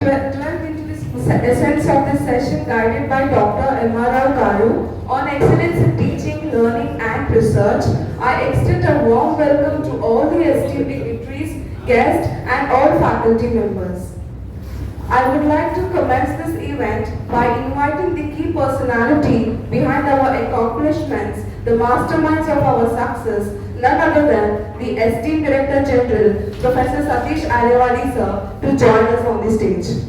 Delve into the essence of this session guided by Dr. M.R. Garu on excellence in teaching, learning and research. I extend a warm welcome to all the esteemed dignitaries, guests and all faculty members. I would like to commence this event by inviting the key personality behind our accomplishments, the masterminds of our success, none other than the esteemed Director General, Professor Satish Arewadi sir, to join us on the stage.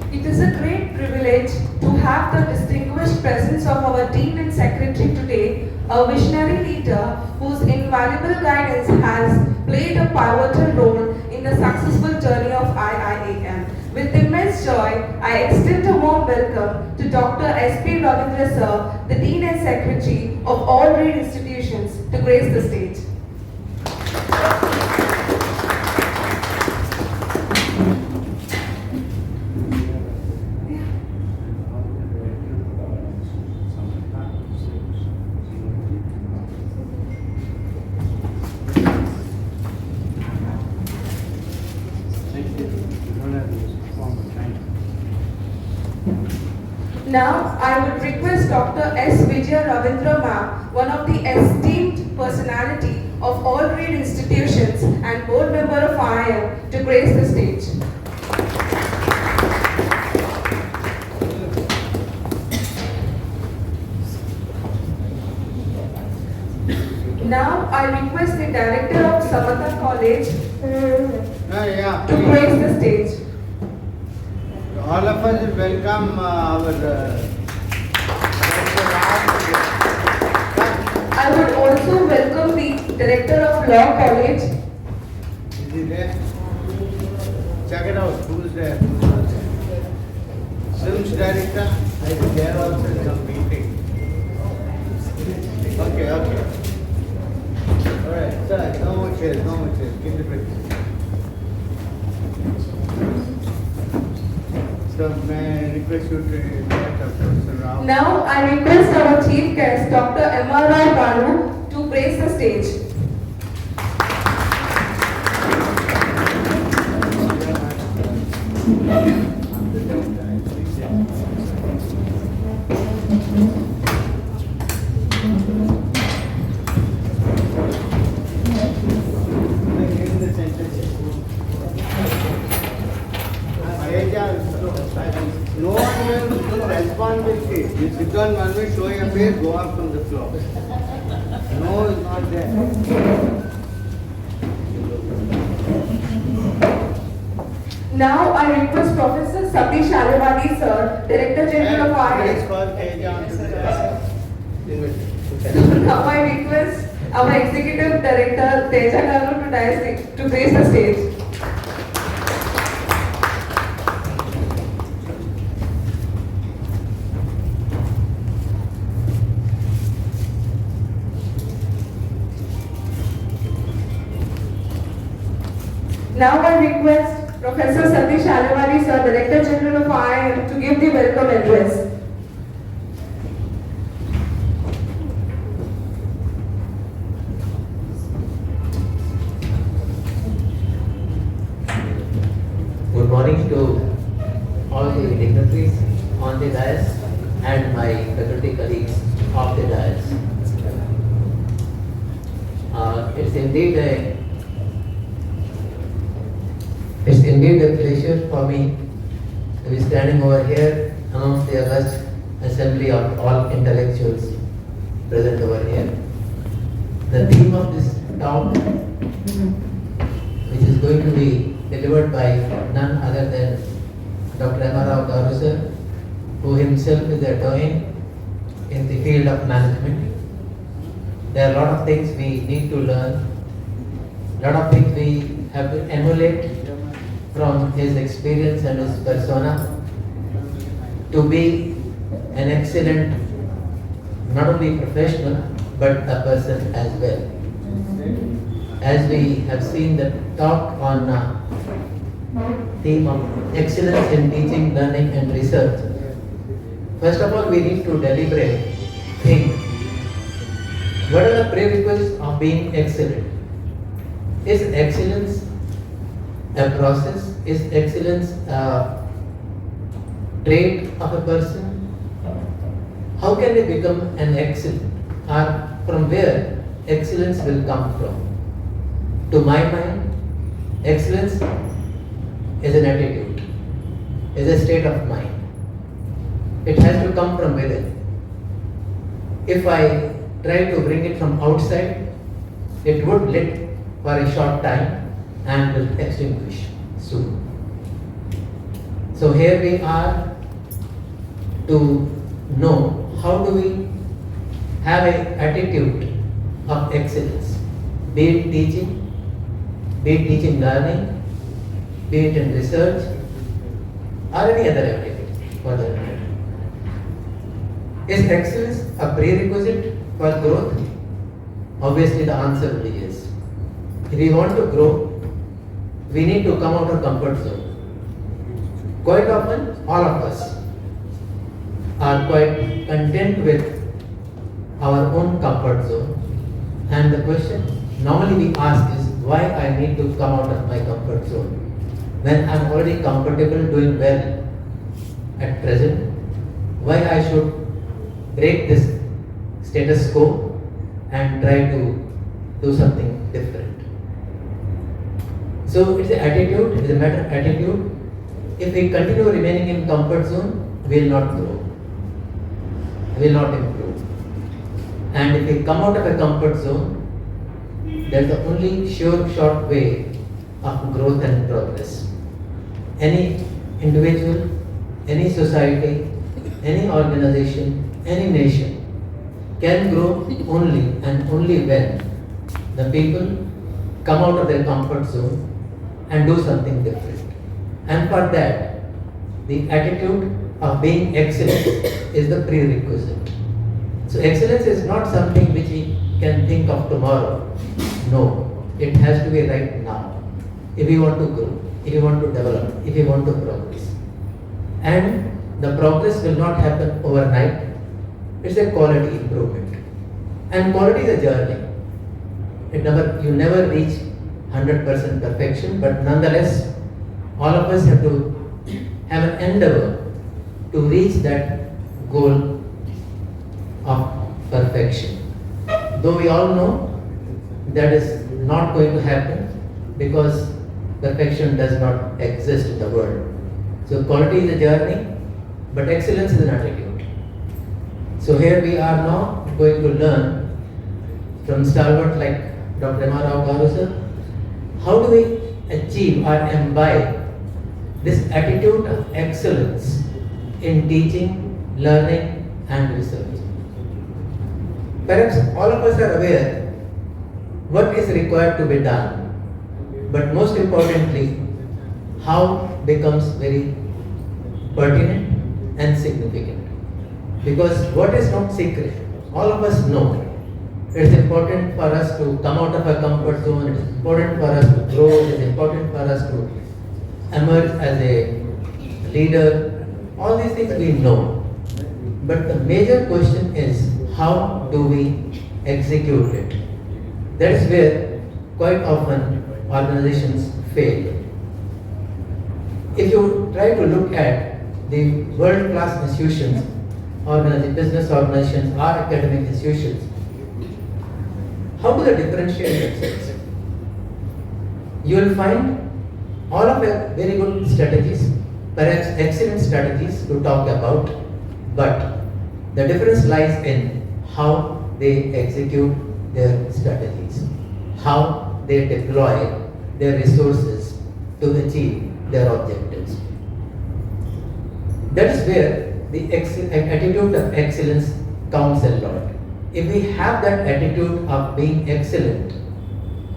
It is a great privilege to have the distinguished presence of our Dean and Secretary today, a visionary leader whose invaluable guidance has played a pivotal role in the successful journey of IIAM. With immense joy, I extend a warm welcome to Dr. S.P. Ravindra sir, the Dean and Secretary of all three institutions, to grace the stage. Now, I would request Dr. S. Vijaya Ravindra ma'am, one of the esteemed personality of all three institutions and board member of IIM, to grace the stage. Now, I request the Director of Samatha College to grace the stage. All of us welcome our I would also welcome the Director of Law College. Is he there? Check it out. Who's there? Films Director? I think they are also in some meeting. Okay. Alright, sir, no more chairs. Keep the break. So may I request you to invite Professor Rao. Now I request our chief guest, Dr. M.R. Garu, to grace the stage. No one will respond with it. You sit on one way, show your face, go up from the floor. No, it's not there. Now I request Professor Satish Arewadi sir, Director General of IIM. Now I request our Executive Director Teja Garu to grace the stage. Now I request Professor Satish Arewadi sir, Director General of IIM, to give the welcome address. Good morning to all the dignitaries on the dais and my faculty colleagues off the dais. It's indeed a pleasure for me to be standing over here amongst the august assembly of all intellectuals present over here. The theme of this talk, which is going to be delivered by none other than Dr. M.R. Garu sir, who himself is a doyen in the field of management. There are a lot of things we need to learn, a lot of things we have to emulate from his experience and his persona. to be an excellent, not only professional, but a person as well. As we have seen the talk on theme of excellence in teaching, learning and research, first of all we need to deliberate, think, what are the prerequisites of being excellent? Is excellence a process? Is excellence a trait of a person? How can we become an excellent? Or from where excellence will come from? To my mind, excellence is an attitude, is a state of mind. It has to come from within. If I try to bring it from outside, it would lit for a short time and will extinguish soon. So here we are to know how do we have an attitude of excellence, be it teaching learning, be it in research or any other activity for that matter. Is excellence a prerequisite for growth? Obviously the answer will be yes. If we want to grow, we need to come out of comfort zone. Quite often, all of us are quite content with our own comfort zone, and the question normally we ask is why I need to come out of my comfort zone when I'm already comfortable doing well at present. Why I should break this status quo and try to do something different. So it's an attitude, it's a matter of attitude. If we continue remaining in comfort zone, we will not grow, we will not improve. And if we come out of a comfort zone, that's the only sure short way of growth and progress. Any individual, any society, any organization, any nation can grow only and only when the people come out of their comfort zone and do something different. And for that, the attitude of being excellent is the prerequisite. So excellence is not something which we can think of tomorrow. No, it has to be right now. If we want to grow, if we want to develop, if we want to progress. And the progress will not happen overnight. It's a quality improvement. And quality is a journey. You never reach 100% perfection, but nonetheless, all of us have to have an endeavor to reach that goal of perfection. Though we all know that is not going to happen because perfection does not exist in the world. So quality is a journey, but excellence is an attitude. So here we are now going to learn from stalwart like Dr. M. R. Rao Garu sir, how do we achieve or imbibe this attitude of excellence in teaching, learning and research. Perhaps all of us are aware what is required to be done, but most importantly, how becomes very pertinent and significant. Because what is not secret, all of us know. It's important for us to come out of our comfort zone, it's important for us to grow, it's important for us to emerge as a leader. All these things we know. But the major question is, how do we execute it? That is where quite often organizations fail. If you try to look at the world-class institutions, business organizations or academic institutions, how do they differentiate themselves? You will find all of their very good strategies, perhaps excellent strategies to talk about, but the difference lies in how they execute their strategies, how they deploy their resources to achieve their objectives. That is where the attitude of excellence counts a lot. If we have that attitude of being excellent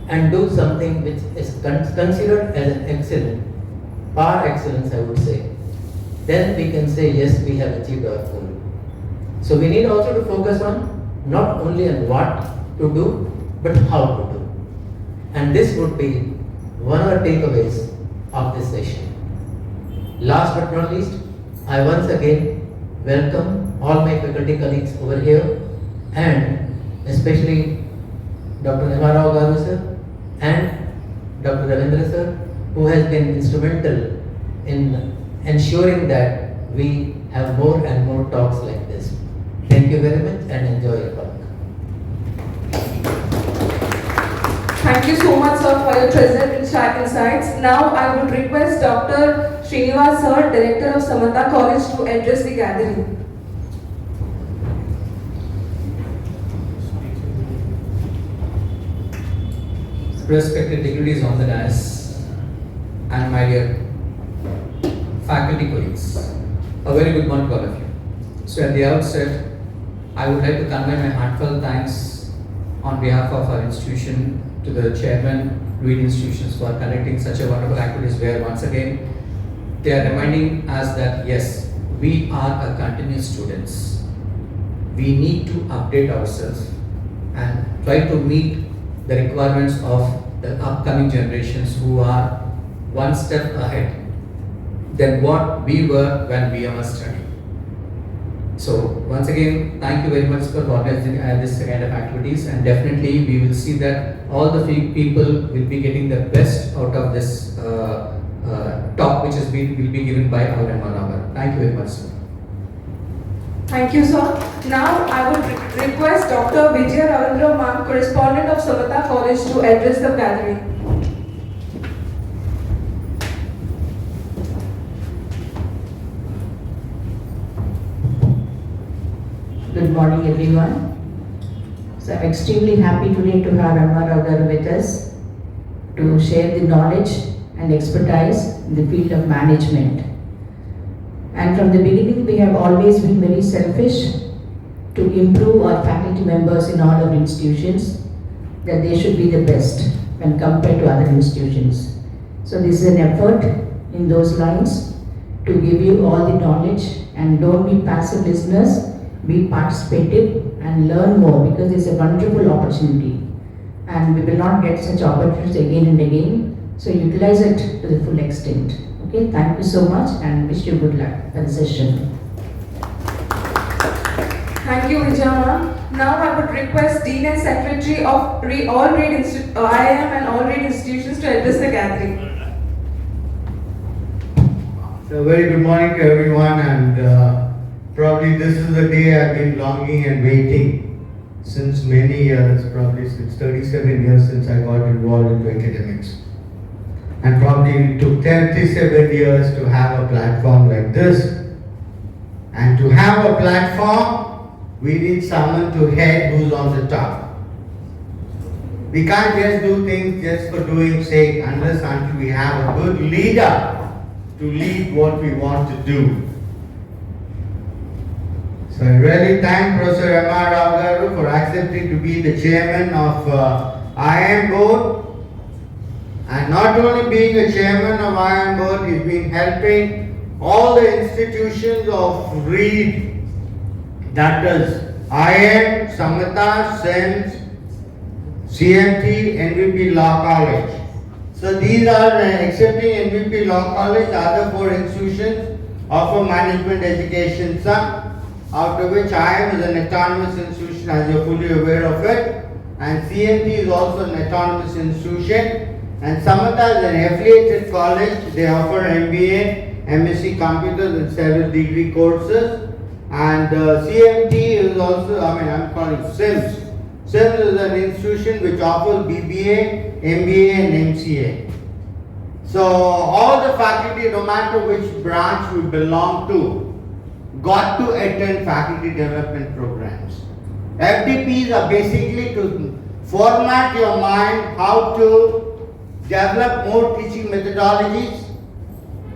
and do something which is considered as an excellent, par excellence I would say, then we can say yes, we have achieved our goal. So we need also to focus on not only on what to do, but how to do. And this would be one of the takeaways of this session. Last but not least, I once again welcome all my faculty colleagues over here, and especially Dr. M. R. Rao Garu sir and Dr. Ravindra sir, who has been instrumental in ensuring that we have more and more talks like this. Thank you very much and enjoy your talk. Thank you so much, sir, for your present insights. Now, I would request Dr. Srinivas, sir, Director of Samanta College, to address the gathering. Respected dignitaries on the dais and my dear faculty colleagues, a very good morning to all of you. So at the outset, I would like to convey my heartfelt thanks on behalf of our institution to the chairman, lead institutions for conducting such a wonderful activities where once again they are reminding us that yes, we are a continuous students. We need to update ourselves and try to meet the requirements of the upcoming generations who are one step ahead than what we were when we were studying. So once again, thank you very much for organizing this kind of activities, and definitely we will see that all the people will be getting the best out of this talk which will be given by our MR. Thank you very much, sir. Thank you, sir. Now, I would request Dr. Vijay Ravindra ma'am, correspondent of Samanta College, to address the gathering. Good morning, everyone. So I'm extremely happy today to have M.R. Rao with us to share the knowledge and expertise in the field of management. And from the beginning, we have always been very selfish to improve our faculty members in all our institutions, that they should be the best when compared to other institutions. So this is an effort in those lines to give you all the knowledge, and don't be passive listeners, be participative and learn more, because it's a wonderful opportunity and we will not get such opportunities again and again. So utilize it to the full extent. Okay, thank you so much and wish you good luck for the session. Thank you, Vijay ma'am. Now I would request Dean and Secretary of IIM and all REIT institutions to address the gathering. So very good morning to everyone, and probably this is the day I've been longing and waiting since many years, probably since 37 years since I got involved into academics. And probably it took 37 years to have a platform like this. And to have a platform, we need someone to head who's on the top. We can't just do things just for doing sake unless until we have a good leader to lead what we want to do. So I really thank Professor M. R. Rao for accepting to be the chairman of IIM board. And not only being a chairman of IIM board, he's been helping all the institutions of REIT, that is IIM, Samanta, SENS, CMT, NVP Law College. So these are excepting NVP Law College, the other four institutions offer management education, some, out of which IIM is an autonomous institution, as you're fully aware of it, and CMT is also an autonomous institution, and Samanta is an affiliated college. They offer MBA, MSc Computers and several degree courses, and CMT is also, I'm calling SIMS. SIMS is an institution which offers BBA, MBA and MCA. So all the faculty, no matter which branch we belong to, got to attend faculty development programs. FDPs are basically to format your mind how to develop more teaching methodologies.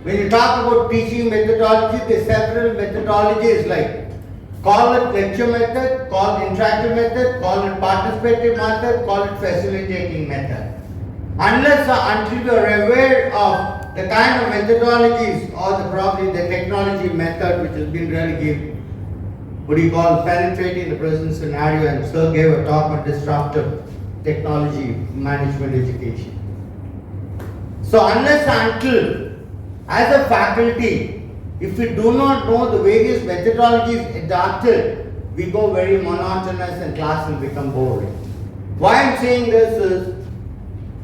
When you talk about teaching methodology, there are several methodologies, like call it lecture method, call it interactive method, call it participative method, call it facilitating method. Unless or until you are aware of the kind of methodologies or probably the technology method which has been really penetrating the present scenario, and Sir gave a talk on disruptive technology management education. So unless and until, as a faculty, if we do not know the various methodologies adopted, we go very monotonous and class will become boring. Why I'm saying this is,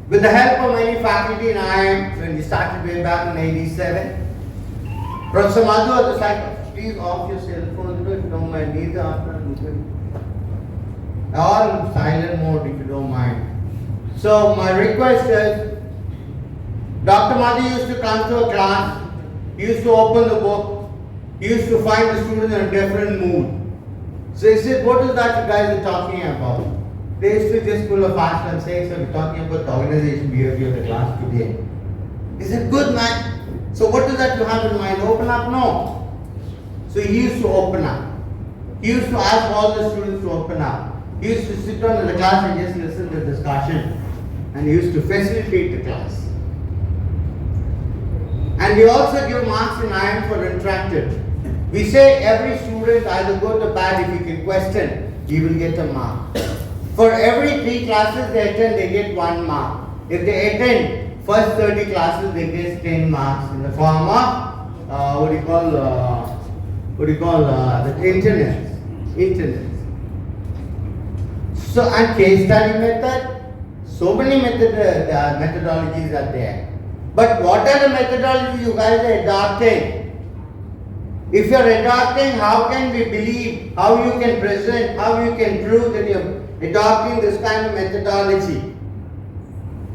with the help of many faculty in IIM, when we started way back in 87, Professor Madhu at the side, please off your cell phone if you don't mind, neither after all silent mode if you don't mind. So my request is, Dr. Madhu used to come to a class, he used to open the book, he used to find the students in a different mood. So he said, what is that you guys are talking about? They used to just pull a fast and say, so we're talking about the organization behavior of the class today. He said, good man. So what is that you have in mind? Open up? No. So he used to open up. He used to ask all the students to open up. He used to sit down in the class and just listen to the discussion. And he used to facilitate the class. And we also give marks in IIM for interactive. We say every student, either good or bad, if you can question, he will get a mark. For every 3 classes they attend, they get 1 mark. If they attend first 30 classes, they get 10 marks in the form of the internet. So, and case study method, so many methodologies are there. But what are the methodologies you guys are adopting? If you are adopting, how can we believe, how you can present, how you can prove that you are adopting this kind of methodology?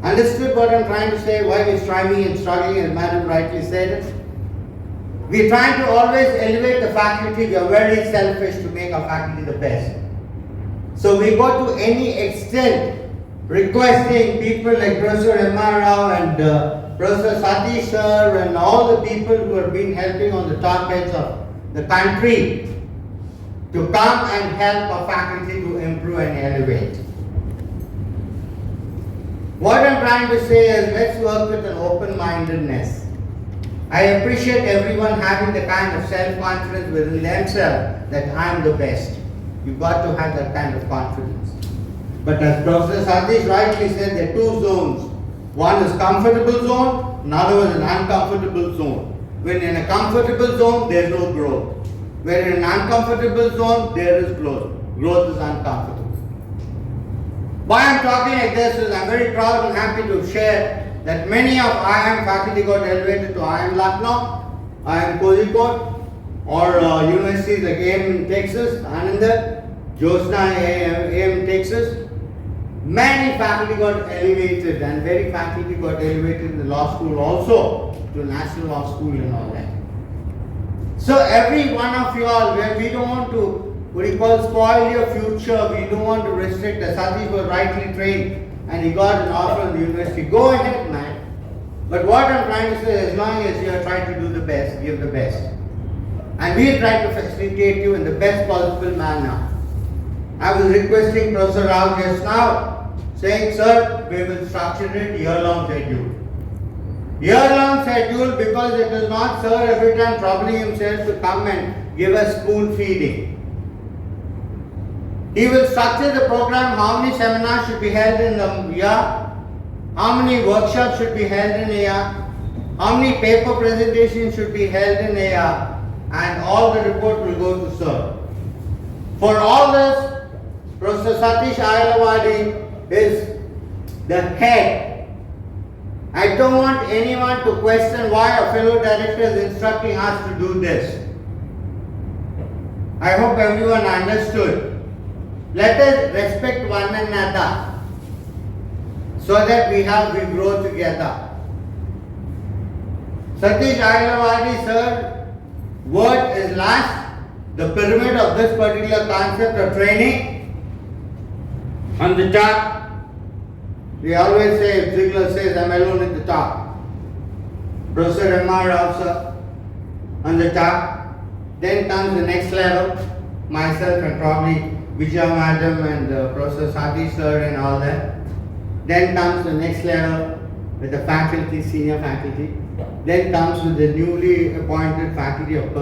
Understood what I'm trying to say, why we're striving and struggling, as Madam rightly said it? We're trying to always elevate the faculty. We are very selfish to make our faculty the best. So we go to any extent requesting people like Professor M.R. Rao and Professor Satish sir and all the people who have been helping on the top heads of the country to come and help our faculty to improve and elevate. What I'm trying to say is, let's work with an open-mindedness. I appreciate everyone having the kind of self-confidence within themselves that I'm the best. You've got to have that kind of confidence. But as Professor Satish rightly said, there are 2 zones. One is comfortable zone, another one is uncomfortable zone. When in a comfortable zone, there is no growth. When in an uncomfortable zone, there is growth. Growth is uncomfortable. Why I'm talking like this is I'm very proud and happy to share that many of IIM faculty got elevated to IIM Lucknow, IIM Kozhikode, or universities like AM in Texas, Ananda, Josna AM in Texas. Many faculty got elevated, and very faculty got elevated in the law school also, to National Law School and all that. So every one of you all, where we don't want to, spoil your future, we don't want to restrict. Satish was rightly trained and he got an offer in the university. Go ahead, man. But what I'm trying to say, as long as you are trying to do the best, give the best. And we'll try to facilitate you in the best possible manner. I was requesting Professor Rao just now, saying, sir, we will structure it year-long schedule. Year-long schedule because it is not sir every time troubling himself to come and give us spoon feeding. He will structure the program, how many seminars should be held in the year, how many workshops should be held in a year, how many paper presentations should be held in a year, and all the report will go to sir. For all this, Professor Satish Ayalawadi is the head. I don't want anyone to question why a fellow director is instructing us to do this. I hope everyone understood. Let us respect one another so that we grow together. Satish Ayalawadi sir, word is last. The pyramid of this particular concept of training. On the top, we always say, Ziegler says, I'm alone at the top. Professor M.R. Rao sir, on the top. Then comes the next level, myself and probably Vijay Madam and Professor Satish sir and all that. Then comes the next level with the faculty, senior faculty. Then comes with the newly appointed faculty of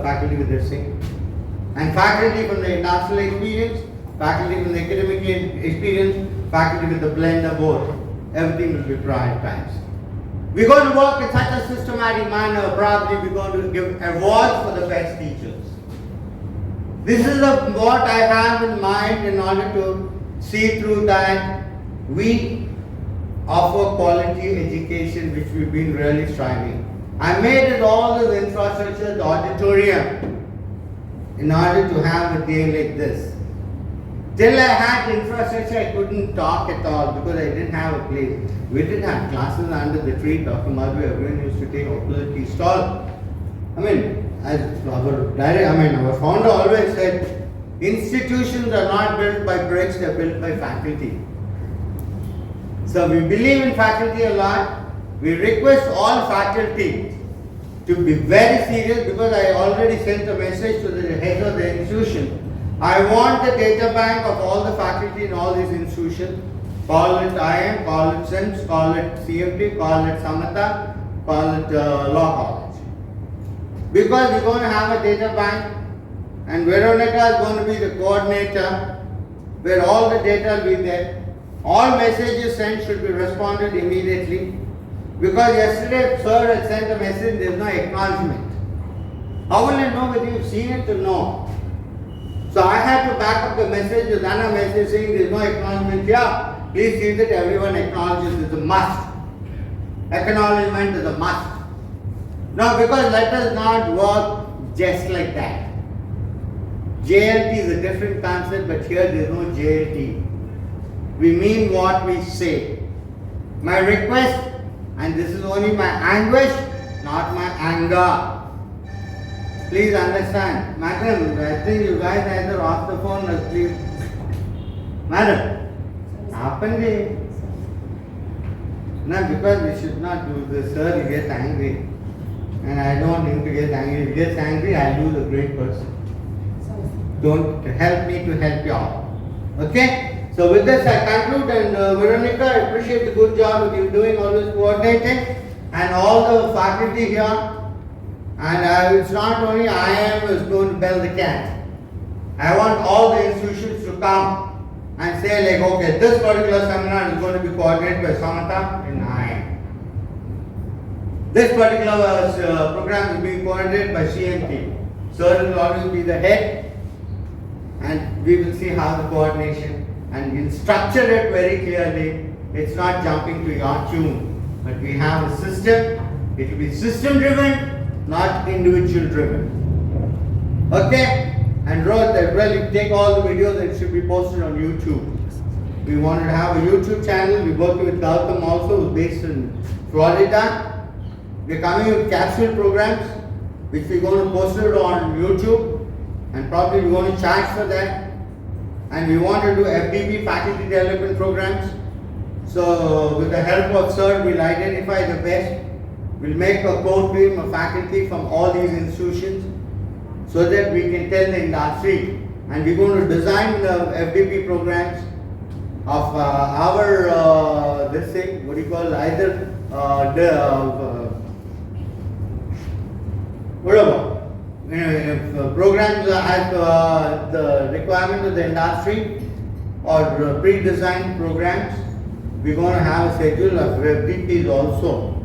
faculty with this thing. And faculty from the industrial experience, faculty from the academic experience, faculty with the blend of both. Everything will be prioritized. We're going to work in such a systematic manner, probably we're going to give awards for the best teachers. This is what I have in mind in order to see through that we offer quality education, which we've been really striving. I made it all the infrastructure, the auditorium, in order to have a day like this. Till I had infrastructure, I couldn't talk at all because I didn't have a place. We didn't have classes under the tree. Dr. Madhu, everyone used to take opposite tea stall. I mean, as our founder always said, institutions are not built by bricks, they're built by faculty. So we believe in faculty a lot. We request all faculty to be very serious because I already sent a message to the head of the institution. I want the data bank of all the faculty in all these institutions. Call it IM, call it SIMS, call it CFD, call it Samatha, call it Law College. Because we're going to have a data bank and Veronica is going to be the coordinator where all the data will be there. All messages sent should be responded immediately. Because yesterday sir had sent a message, there is no acknowledgement. How will I know whether you've seen it or no? So I had to back up the message with another message saying there is no acknowledgement here. Please see that everyone acknowledges it's a must. Acknowledgement is a must. Now because let us not work just like that. JLT is a different concept, but here there is no JLT. We mean what we say. My request, and this is only my anguish, not my anger. Please understand. Madam, I think you guys are either off the phone or please. Madam, happened. No, because we should not do this, sir, he gets angry. And I don't want him to get angry. If he gets angry, I'll lose a great person. Don't help me to help you out. Okay? So with this I conclude, and Veronica, I appreciate the good job that you're doing, always coordinating, and all the faculty here. And it's not only I am is going to bell the cat. I want all the institutions to come and say like, okay, this particular seminar is going to be coordinated by Samatha and I. This particular program is being coordinated by CMT. Sir will always be the head, and we will see how the coordination, and we'll structure it very clearly. It's not jumping to your tune, but we have a system. It will be system driven, not individual driven. Okay? And Rohit, that really take all the videos that should be posted on YouTube. We wanted to have a YouTube channel. We worked with Gautam also, who's based in Florida. We're coming with capsule programs, which we're going to post it on YouTube, and probably we're going to charge for that. And we want to do FDP faculty development programs. So with the help of Sir, we'll identify the best. We'll make a core team of faculty from all these institutions so that we can tell the industry. And we're going to design the FDP programs of our, this thing, what do you call, either whatever. If programs as the requirement of the industry or pre-designed programs, we're going to have a schedule of FDPs also.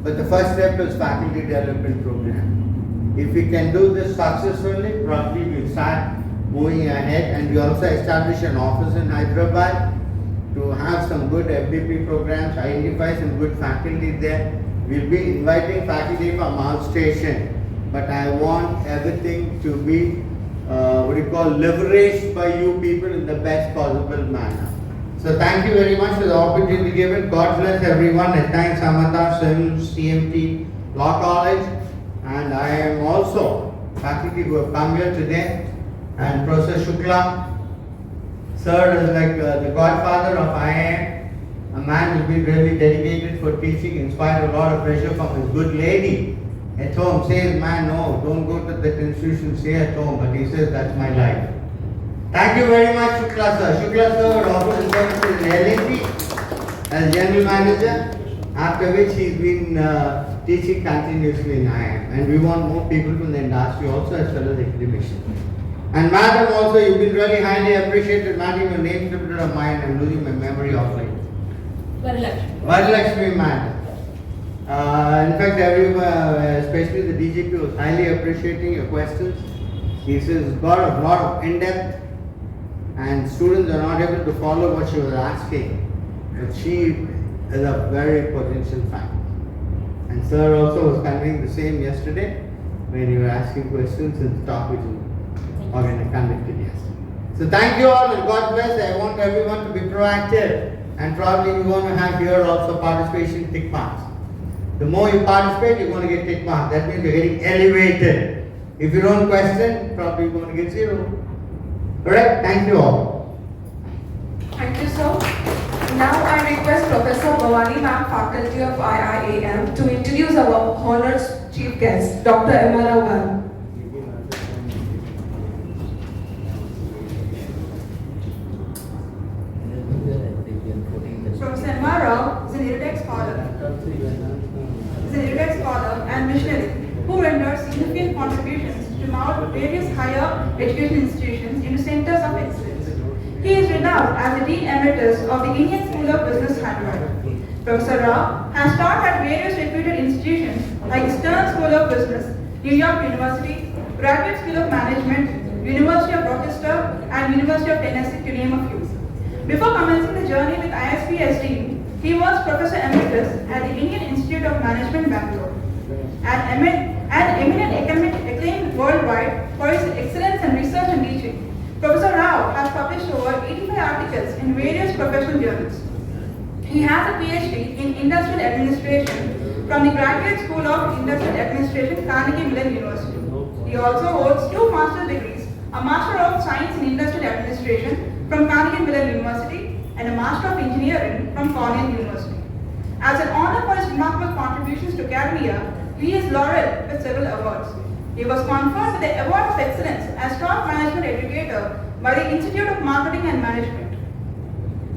But the first step is faculty development program. If we can do this successfully, probably we'll start moving ahead, and we also establish an office in Hyderabad to have some good FDP programs, identify some good faculty there. We'll be inviting faculty from outstation, but I want everything to be leveraged by you people in the best possible manner. So thank you very much for the opportunity given. God bless everyone. I thank Samatha, SIMS, CMT, Law College, and I am also faculty who have come here today, and Professor Shukla. Sir is like the godfather of IIM, a man who's been really dedicated for teaching, in spite of a lot of pressure from his good lady at home. Says, man, no, don't go to that institution, stay at home. But he says, that's my life. Thank you very much, Shukla sir. Shukla sir offered his services in L&T as general manager, after which he's been teaching continuously in IIM, and we want more people from the industry also as well as academicians. And madam also, you've been really highly appreciated. Madam, your name slipped out of mind. I'm losing my memory of late. Varalakshmi madam. In fact, everyone, especially the DGP, was highly appreciating your questions. He says got a lot of in-depth, and students are not able to follow what she was asking. But she is a very potential fact. And sir also was conveying the same yesterday when you were asking questions in the talk which was conducted yesterday. So thank you all and God bless. I want everyone to be proactive, and probably you're going to have here also participation tick marks. The more you participate, you're going to get tick marks. That means you're getting elevated. If you don't question, probably you're going to get 0. Alright, thank you all. Thank you, sir. Now I request Professor Bhavani Ma'am, Faculty of IIAM, to introduce our honored chief guest, Dr. Emma Rao Garu. Professor Emma Rao is an erudite scholar and missionary who rendered significant contributions to mount various higher education institutions into centers of excellence. He is renowned as the Dean Emeritus of the Indian School of Business, Hyderabad. Professor Rao has taught at various reputed institutions like Stern School of Business, New York University, Graduate School of Management, University of Rochester, and University of Tennessee, to name a few. Before commencing the journey with ISPSD, he was Professor Emeritus at the Indian Institute of Management, Bangalore. An eminent academic acclaimed worldwide for his excellence in research and teaching, Professor Rao has published over 85 articles in various professional journals. He has a PhD in Industrial Administration from the Graduate School of Industrial Administration, Carnegie Mellon University. He also holds 2 master's degrees, a Master of Science in Industrial Administration from Carnegie Mellon University and a Master of Engineering from Cornell University. As an honor for his remarkable contributions to academia, he is lauded with several awards. He was conferred with the Award of Excellence as Top Management Educator by the Institute of Marketing and Management,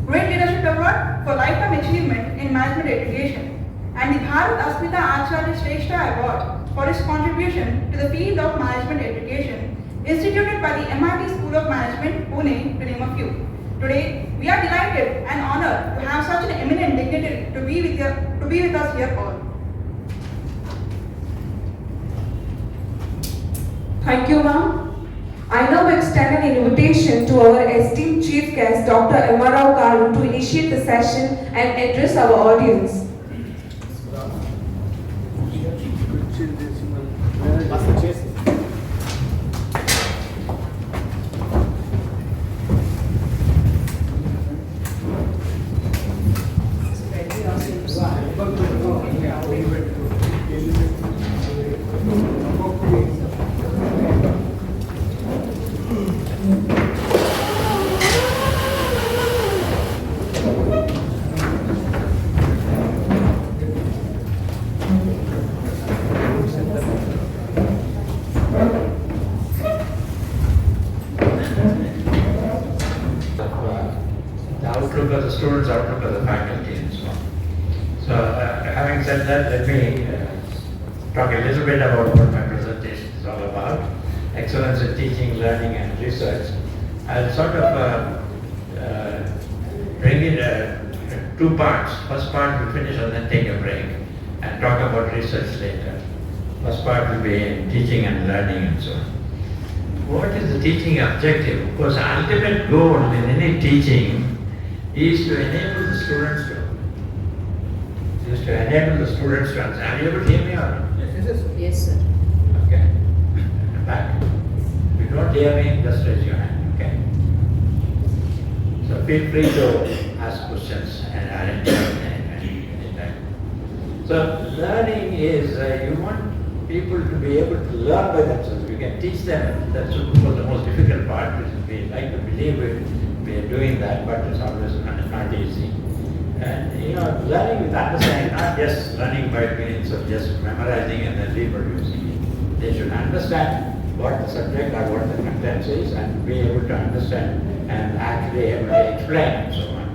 Great Leadership Award for Lifetime Achievement in Management Education, and the Bharat Asmita Acharya Shrestha Award for his contribution to the field of management education, instituted by the MIT School of Management, Pune, to name a few. Today, we are delighted and honored to have such an eminent dignitary to be with us here all. Thank you, ma'am. I now extend an invitation to our esteemed chief guest, Dr. Emma Rao Garu, to initiate the session and address our audience. Outlook of the students, outlook of the faculty, and so on. So, having said that, let me talk a little bit about what my presentation is all about. Excellence in teaching, learning, and research. I'll sort of bring it 2 parts. First part we'll finish and then take a break and talk about research later. First part will be teaching and learning and so on. What is the teaching objective? Of course, the ultimate goal in any teaching is to enable the students to understand. Are you able to hear me or not? Yes, sir. Okay. Back. If you don't hear me, just raise your hand. Okay. So feel free to ask questions and anytime. So learning is you want people to be able to learn by themselves. You can teach them. That's of course the most difficult part. We like to believe we are doing that, but it's always not easy. And learning with understanding, not just learning by means of just memorizing and then reproducing it. They should understand what the subject or what the content is and be able to understand and actually able to explain and so on.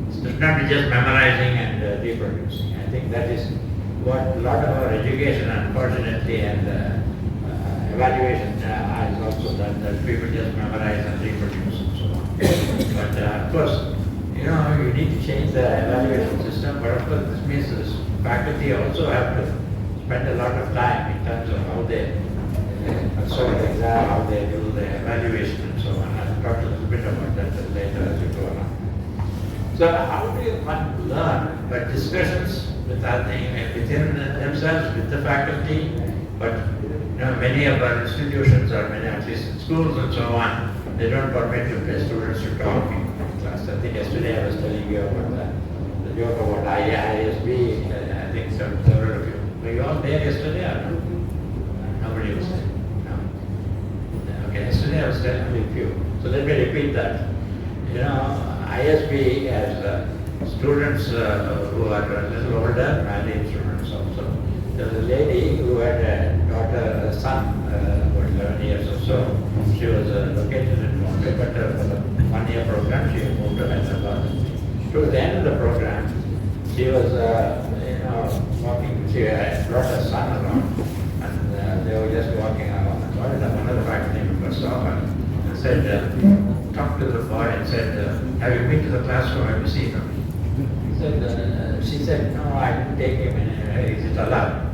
It's not just memorizing and reproducing. I think that is what a lot of our education, unfortunately, and evaluation is also done, that people just memorize and reproduce and so on. But of course, you need to change the evaluation system, but of course this means this faculty also have to spend a lot of time in terms of how they consult the exam, how they do the evaluation and so on. I'll talk a little bit about that later as we go along. So how do you learn? But discussions within themselves, with the faculty, but many of our institutions or many at least schools and so on, they don't permit the students to talk in class. I think yesterday I was telling you about the joke about ISB. I think several of you. Were you all there yesterday or no? Nobody was there. No. Okay, yesterday I was telling you a few. So let me repeat that. ISB has students who are a little older, married students also. There was a lady who had a daughter, a son, about 11 years or so. She was located in Bombay, but for the 1-year program, she moved to Hyderabad. Towards the end of the program, she was, walking. She had brought her son along, and they were just walking along. And one of the faculty members saw her and said, talked to the boy and said, "Have you been to the classroom? Have you seen him?" She said, "No, I didn't take him in. Is it allowed?"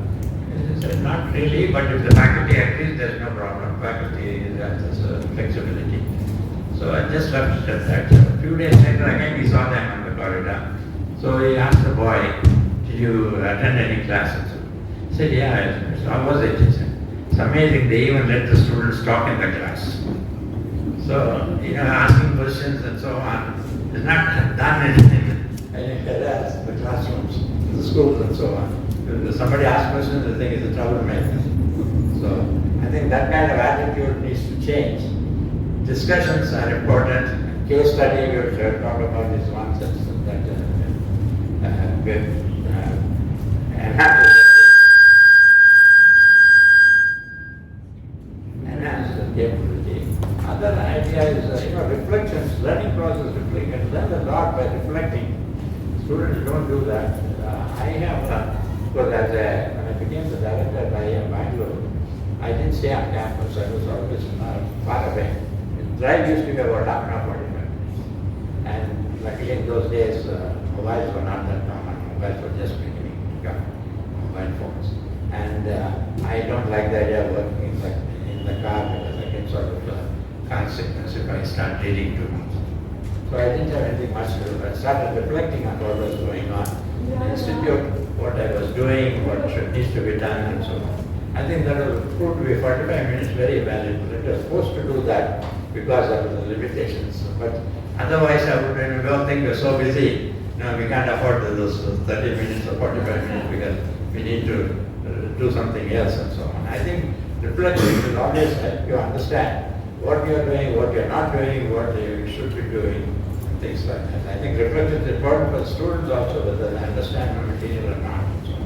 He said, "Not really, but if the faculty agrees, there's no problem. Faculty has flexibility." So I just left it at that. A few days later, again, he saw them on the corridor. So he asked the boy, "Did you attend any classes?" He said, "Yeah." So how was it? He said, "It's amazing. They even let the students talk in the class." So, asking questions and so on is not done in the classrooms, the schools and so on. If somebody asks questions, they think it's a troublemaker. So, I think that kind of attitude needs to change. Discussions are important. Case study, we will talk about this one that enhance the capability. Other idea is, reflections, learning process reflection. Learn a lot by reflecting. Students don't do that. I have, because when I became the director at IIM Bangalore, I didn't stay on campus. I was always far away. The drive used to be about half an hour, 45 minutes. And luckily in those days, mobiles were not that common. Mobiles were just beginning to come, mobile phones. And I don't like the idea of working in the car because I get sort of car sickness if I start reading too much. So I didn't have anything much to do. I started reflecting on what was going on in the institute, what I was doing, what needs to be done, and so on. I think that will prove to be 45 minutes very valuable. It was supposed to do that because of the limitations. But otherwise, we all think we're so busy. We can't afford those 30 minutes or 45 minutes because we need to do something else and so on. I think reflection will always help you understand what you're doing, what you're not doing, what you should be doing, and things like that. I think reflection is important for the students also, whether they understand the material or not. And so on.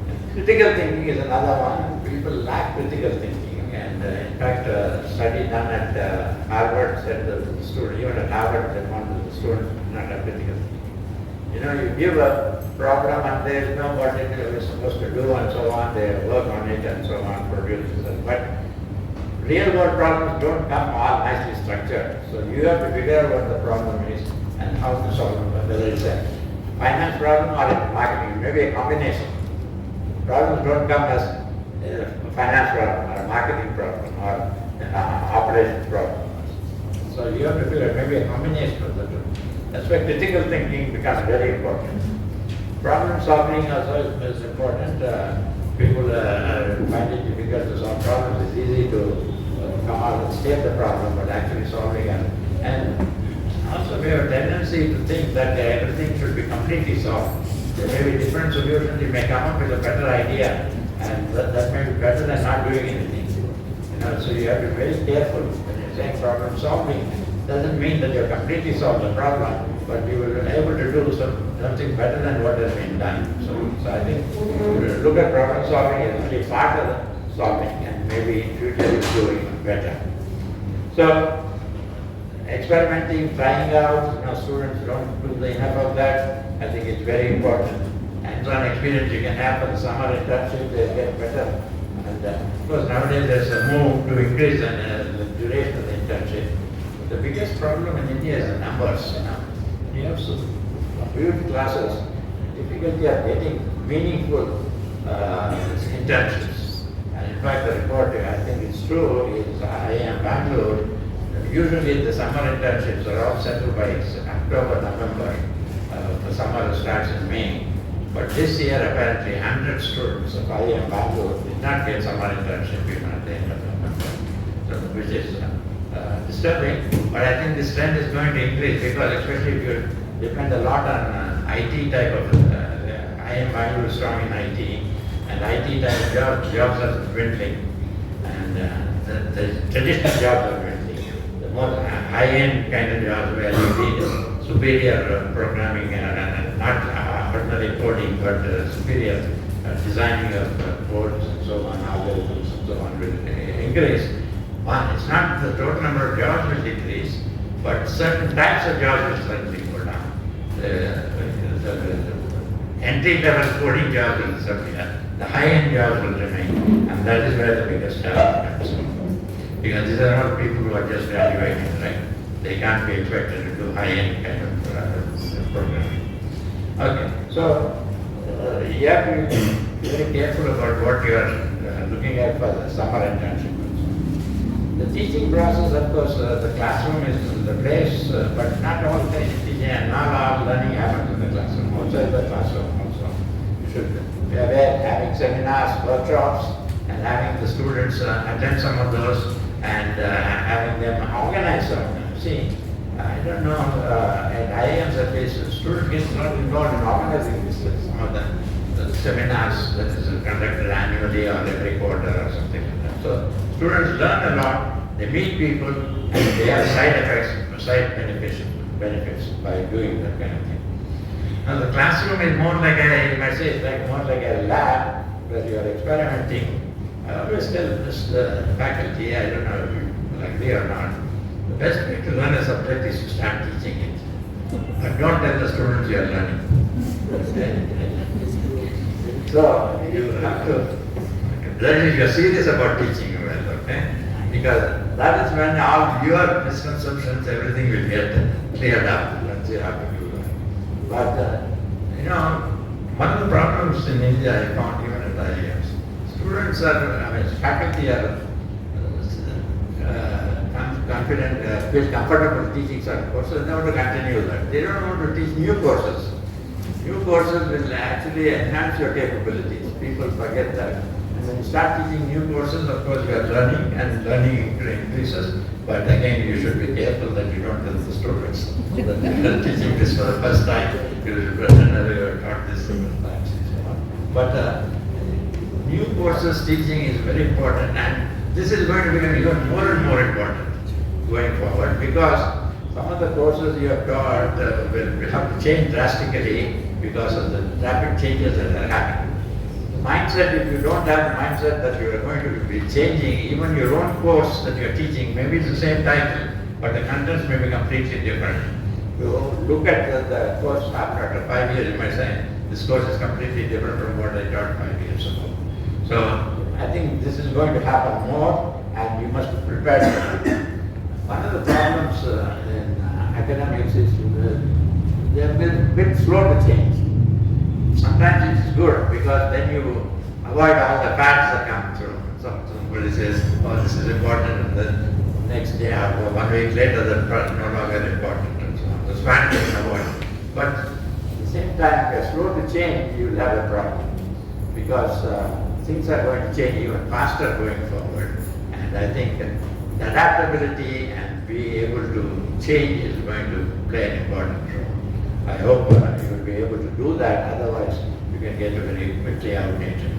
And critical thinking is another one. People lack critical thinking. And in fact, a study done at Harvard said that the student, even at Harvard, they wanted the students to not have critical thinking. You give a problem and they know what it is supposed to do and so on, they work on it and so on, produce it. But real world problems don't come all nicely structured. So you have to figure out what the problem is and how to solve it, whether it's a finance problem or a marketing, maybe a combination. Problems don't come as a finance problem or a marketing problem or an operations problem. So you have to figure out maybe a combination of the two. That's why critical thinking becomes very important. Problem solving also is important. People find it difficult to solve problems. It's easy to come out and state the problem, but actually solving it. And also we have a tendency to think that everything should be completely solved. There may be different solutions. You may come up with a better idea, and that may be better than not doing anything. So you have to be very careful when you're saying problem solving. Doesn't mean that you're completely solved the problem, but you will be able to do something better than what has been done. So I think look at problem solving as only part of the solving, and maybe in future you'll do even better. So experimenting, trying out, students don't do enough of that. I think it's very important. hands-on experience you can have for the summer internship, they'll get better. And of course, nowadays there's a move to increase the duration of the internship. The biggest problem in India is the numbers. You have so huge classes, difficulty of getting meaningful internships. And in fact, the report, I think it's true, is IIM Bangalore. Usually the summer internships are all settled by October, November. The summer starts in May. But this year, apparently, 100 students of IIM Bangalore did not get summer internship even at the end of November, so, which is disturbing. But I think this trend is going to increase because, especially if you depend a lot on IT type of, IIM Bangalore is strong in IT, and IT type jobs are dwindling, and the traditional jobs are dwindling. The more high-end kind of jobs where you need superior programming, not ordinary coding, but superior designing of codes and so on, algorithms and so on will increase. One, it's not the total number of jobs will decrease, but certain types of jobs will slightly go down. The entry-level coding jobs will disappear. The high-end jobs will remain, and that is where the biggest challenge comes from. Because these are not people who are just graduating, right? They can't be expected to do high-end kind of programming. Okay, so you have to be very careful about what you are looking at for the summer internship. The teaching process, of course, the classroom is the place, but not all teaching and not all learning happens in the classroom. Outside the classroom also. You should be aware, having seminars, workshops, and having the students attend some of those, and having them organize some of them. See, I don't know, at IIMs at least, students get not involved in organizing this, some of the seminars that is conducted annually or every quarter or something like that. So students learn a lot, they meet people, and they have side effects, side benefits by doing that kind of thing. Now the classroom is more like a, you might say, it's like more like a lab where you are experimenting. I always tell this faculty, I don't know if you agree or not, the best way to learn a subject is to start teaching it. But don't tell the students you are learning. So you have to, that is, you are serious about teaching well, okay? Because that is when all your misconceptions, everything will get cleared up. That's you have to do that. But, you know, one of the problems in India I found even at IIMs, students are, I mean, faculty are confident, feel comfortable teaching certain courses, they want to continue that. They don't want to teach new courses. New courses will actually enhance your capabilities. People forget that. And when you start teaching new courses, of course you are learning, and learning increases. But again, you should be careful that you don't tell the students that you are teaching this for the first time. You have taught this several times. But new courses teaching is very important, and this is going to become even more and more important going forward, because some of the courses you have taught will have to change drastically because of the rapid changes that are happening. The mindset, if you don't have the mindset that you are going to be changing, even your own course that you are teaching, maybe it's the same title, but the contents may be completely different. You look at the course after 5 years, you might say, this course is completely different from what I taught 5 years ago. So I think this is going to happen more, and you must be prepared for it. One of the problems in academics is they have been a bit slow to change. Sometimes it's good because then you avoid all the fads that come through. Somebody says, oh, this is important, and then next day or 1 week later, that's no longer important, and so on. Those fads you can avoid. But at the same time, if you're slow to change, you will have a problem because things are going to change even faster going forward. And I think the adaptability and being able to change is going to play an important role. I hope you will be able to do that, otherwise you can get very quickly outdated.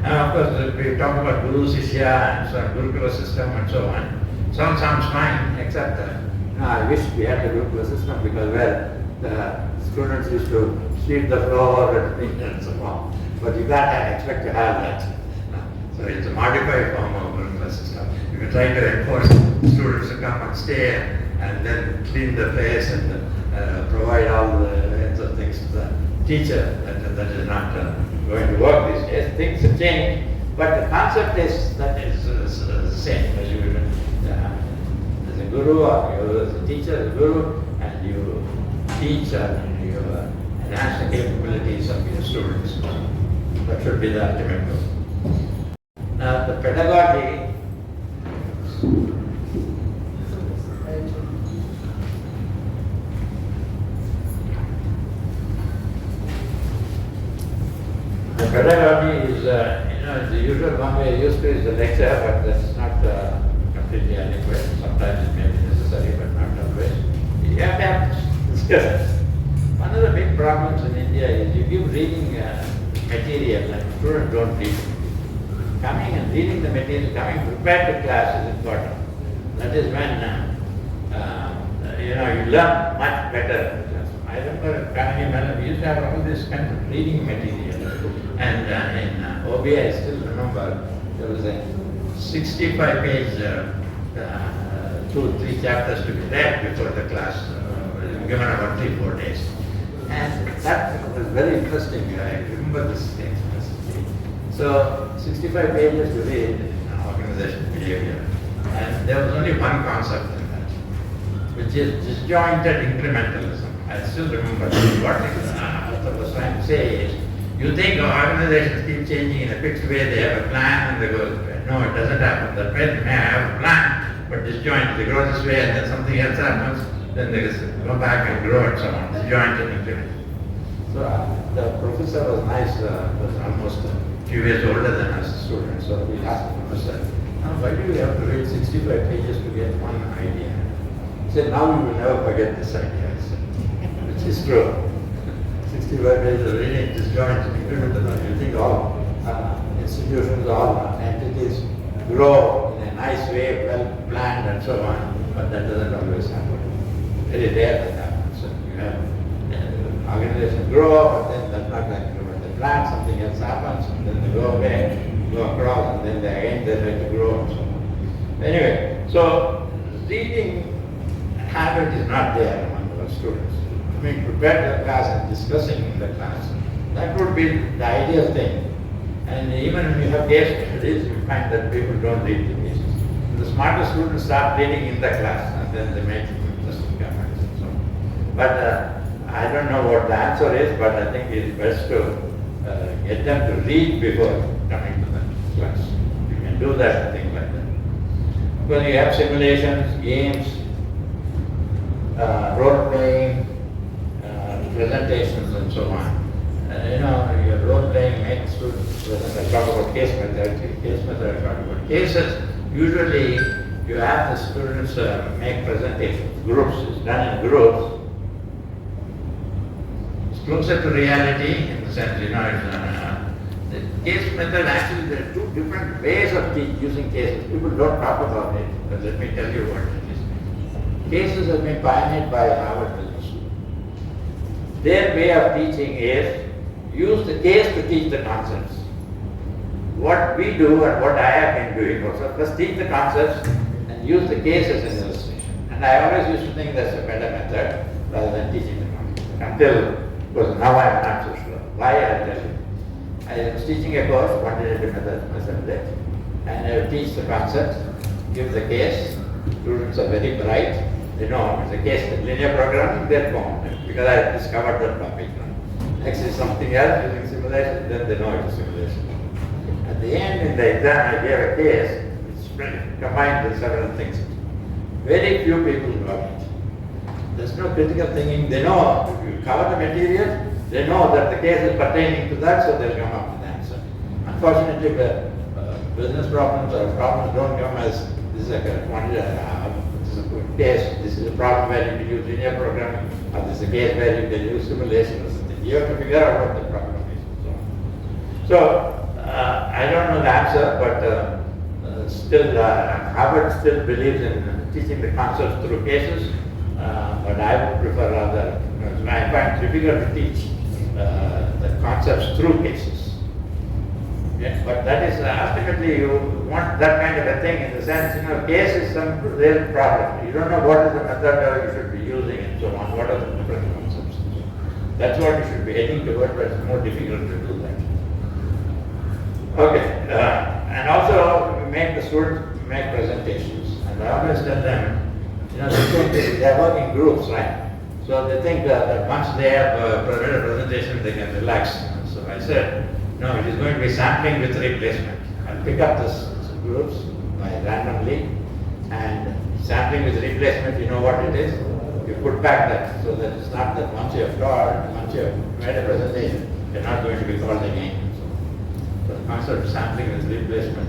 And of course, we talk about Guru Sishya and so on, Gurukula system and so on. Sounds fine, except I wish we had the Gurukula system because, well, the students used to sweep the floor and so on. But you can't expect to have that. So it's a modified form of Gurukula system. You can try to enforce students to come and stay and then clean the place and provide all the kinds of things to the teacher that that is not going to work these days. Things have changed, but the concept is the same. As you as a guru, or you as a teacher, as a guru, and you teach and you enhance the capabilities of your students. That should be the ultimate goal. Now, the pedagogy. The pedagogy is, the usual one way used to is the lecture, but that's not completely adequate. Sometimes it may be necessary, but not always. You have to have discussions. One of the big problems in India is you give reading material and students don't read it. Coming and reading the material, coming prepared to class is important. That is when you learn much better. I remember Madam, we used to have all this kind of reading material. And in OB, I still remember there was a 65-page 2-3 chapters to be read before the class, given about 3-4 days. And that was very interesting. I remember this thing. So 65 pages to read in organizational behavior. And there was only one concept in that, which is disjointed incrementalism. I still remember what I was trying to say is, you think organizations keep changing in a fixed way, they have a plan and they go, no, it doesn't happen that way. They may have a plan, but disjointed. They grow this way and then something else happens, then they go back and grow and so on. Disjointed incrementalism. So the professor was nice, was almost a few years older than us students, so we asked the professor, why do we have to read 65 pages to get one idea? He said, now you will never forget this idea. I said, which is true. 65 pages of reading disjointed incrementalism. You think all institutions, all entities grow in a nice way, well planned and so on, but that doesn't always happen. Very rare that happens. So you have organizations grow, but then that's not like they plan, something else happens, and then they go away, go across, and then they try to grow and so on. Anyway, so reading habit is not there among our students. I mean, prepare the class and discussing in the class. That would be the ideal thing. And even when you have case studies, you find that people don't read the cases. The smarter students start reading in the class, and then they make interesting comments and so on. But I don't know what the answer is, but I think it is best to get them to read before coming to the class. You can do that, I think, like that. Because you have simulations, games, role playing, presentations, and so on. Your role playing makes students present. I talk about case method. Case method, I talk about cases. Usually, you have the students make presentations. Groups, it's done in groups. Closer to reality in the sense, the case method, actually there are two different ways of using cases. People don't talk about it, but let me tell you what it is. Cases have been pioneered by Harvard Business School. Their way of teaching is use the case to teach the concepts. What we do and what I have been doing also, first teach the concepts and use the case as an illustration. And I always used to think that's a better method rather than teaching the concepts. Until because now I am not so sure. Why I tell you? I was teaching a course, quantitative method, and I would teach the concept, give the case. Students are very bright. They know it's a case of linear programming, they're confident because I discovered that topic. Next is something else using simulation, then they know it's a simulation. At the end, in the exam, I gave a case which combined the several things. Very few people got it. There's no critical thinking. They know if you cover the material, they know that the case is pertaining to that, so they'll come up with the answer. Unfortunately, the business problems or problems don't come as this is a case. This is a problem where you can use linear programming, or this is a case where you can use simulation or something. You have to figure out what the problem is. So I don't know the answer, but still, Harvard still believes in teaching the concepts through cases. But I would prefer rather, I find it difficult to teach the concepts through cases. Okay? But that is ultimately you want that kind of a thing in the sense, case is some real problem. You don't know what is the method you should be using and so on, what are the different concepts. That's what you should be heading toward, but it's more difficult to do that. Okay, and also make the students make presentations. And I always tell them, they work in groups, right? So they think that once they have prepared a presentation, they can relax. So I said, no, it is going to be sampling with replacement. I'll pick up this groups randomly, and sampling with replacement, you know what it is? You put back that, so that it's not that once you have taught, once you have made a presentation, you're not going to be called again. So the concept of sampling with replacement.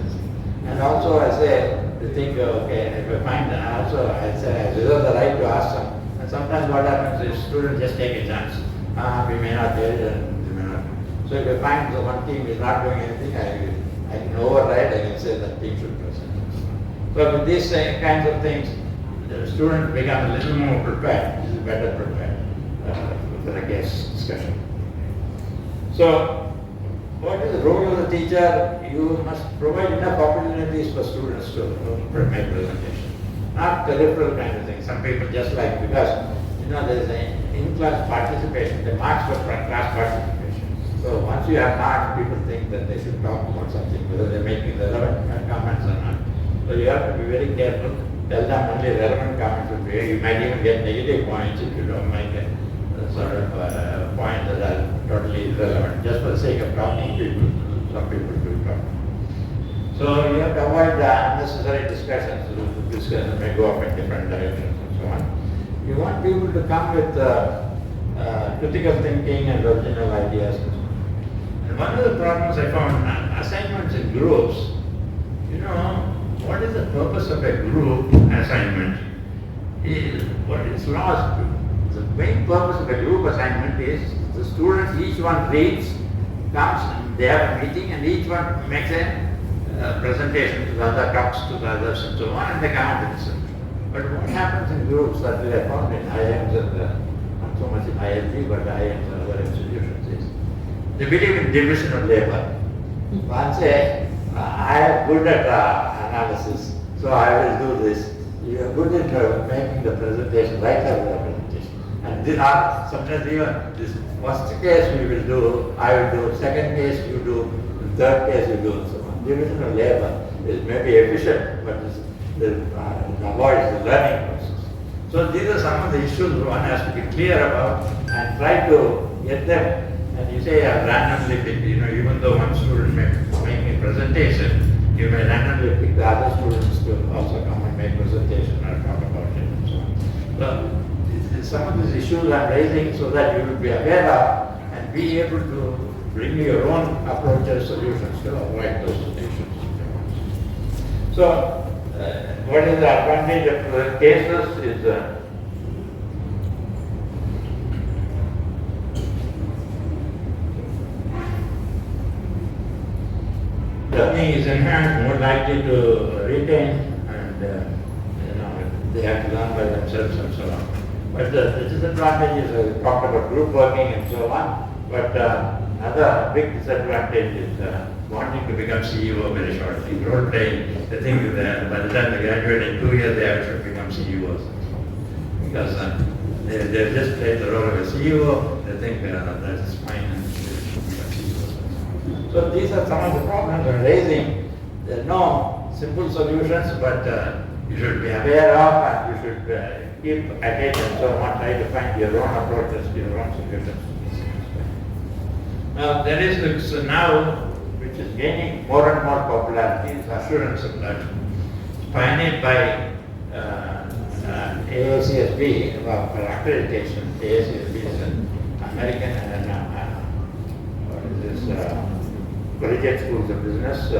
And also I say, to think, okay, if I find, also I say, I reserve the right to ask them. And sometimes what happens is students just take a chance. We may not get it, and we may not. So if I find the one team is not doing anything, I can override, I can say that team should present. So with these kinds of things, the students become a little more prepared, better prepared for the case discussion. So, what is the role of the teacher? You must provide enough opportunities for students to make presentation. Not peripheral kind of thing. Some people just like, because there is an in-class participation, the marks for class participation. So once you have marks, people think that they should talk about something, whether they're making relevant comments or not. So you have to be very careful. Tell them only relevant comments will be. You might even get negative points if you don't make a sort of points that are totally irrelevant. Just for the sake of talking, some people do talk. So you have to avoid the unnecessary discussions. Discussions may go off in different directions and so on. You want people to come with critical thinking and original ideas. And one of the problems I found, assignments in groups, what is the purpose of a group assignment? What is lost. The main purpose of a group assignment is the students, each one reads, comes, and they have a meeting, and each one makes a presentation to the other, talks to the others, and so on, and they come out with it. But what happens in groups that we have found in IIMs and not so much in ILG, but IIMs and other institutions is they believe in division of labor. One say, I am good at analysis, so I will do this. You are good at making the presentation, write out the presentation. And these are sometimes even this first case we will do, I will do, second case you do, the third case you do, and so on. Division of labor is maybe efficient, but it avoids the learning process. So these are some of the issues one has to be clear about and try to get them. And you say randomly pick, even though one student may make a presentation, you may randomly pick the other students to also come and make presentation or talk about it and so on. So some of these issues I'm raising so that you will be aware of and be able to bring your own approaches, solutions to avoid those issues. So what is the advantage of the cases is learning is enhanced, more likely to retain, and they have to learn by themselves and so on. But the disadvantage is we talked about group working and so on. But another big disadvantage is wanting to become CEO very shortly. Role playing, they think that by the time they graduate in 2 years, they actually become CEOs. Because they just played the role of a CEO, they think that's fine. So these are some of the problems we're raising. There are no simple solutions, but you should be aware of and you should keep at it and so on, try to find your own approaches, your own solutions. Now there is this now, which is gaining more and more popularity, is assurance of learning. Pioneered by AACSB for accreditation. AACSB is an American and what is this? Collegiate schools of business. So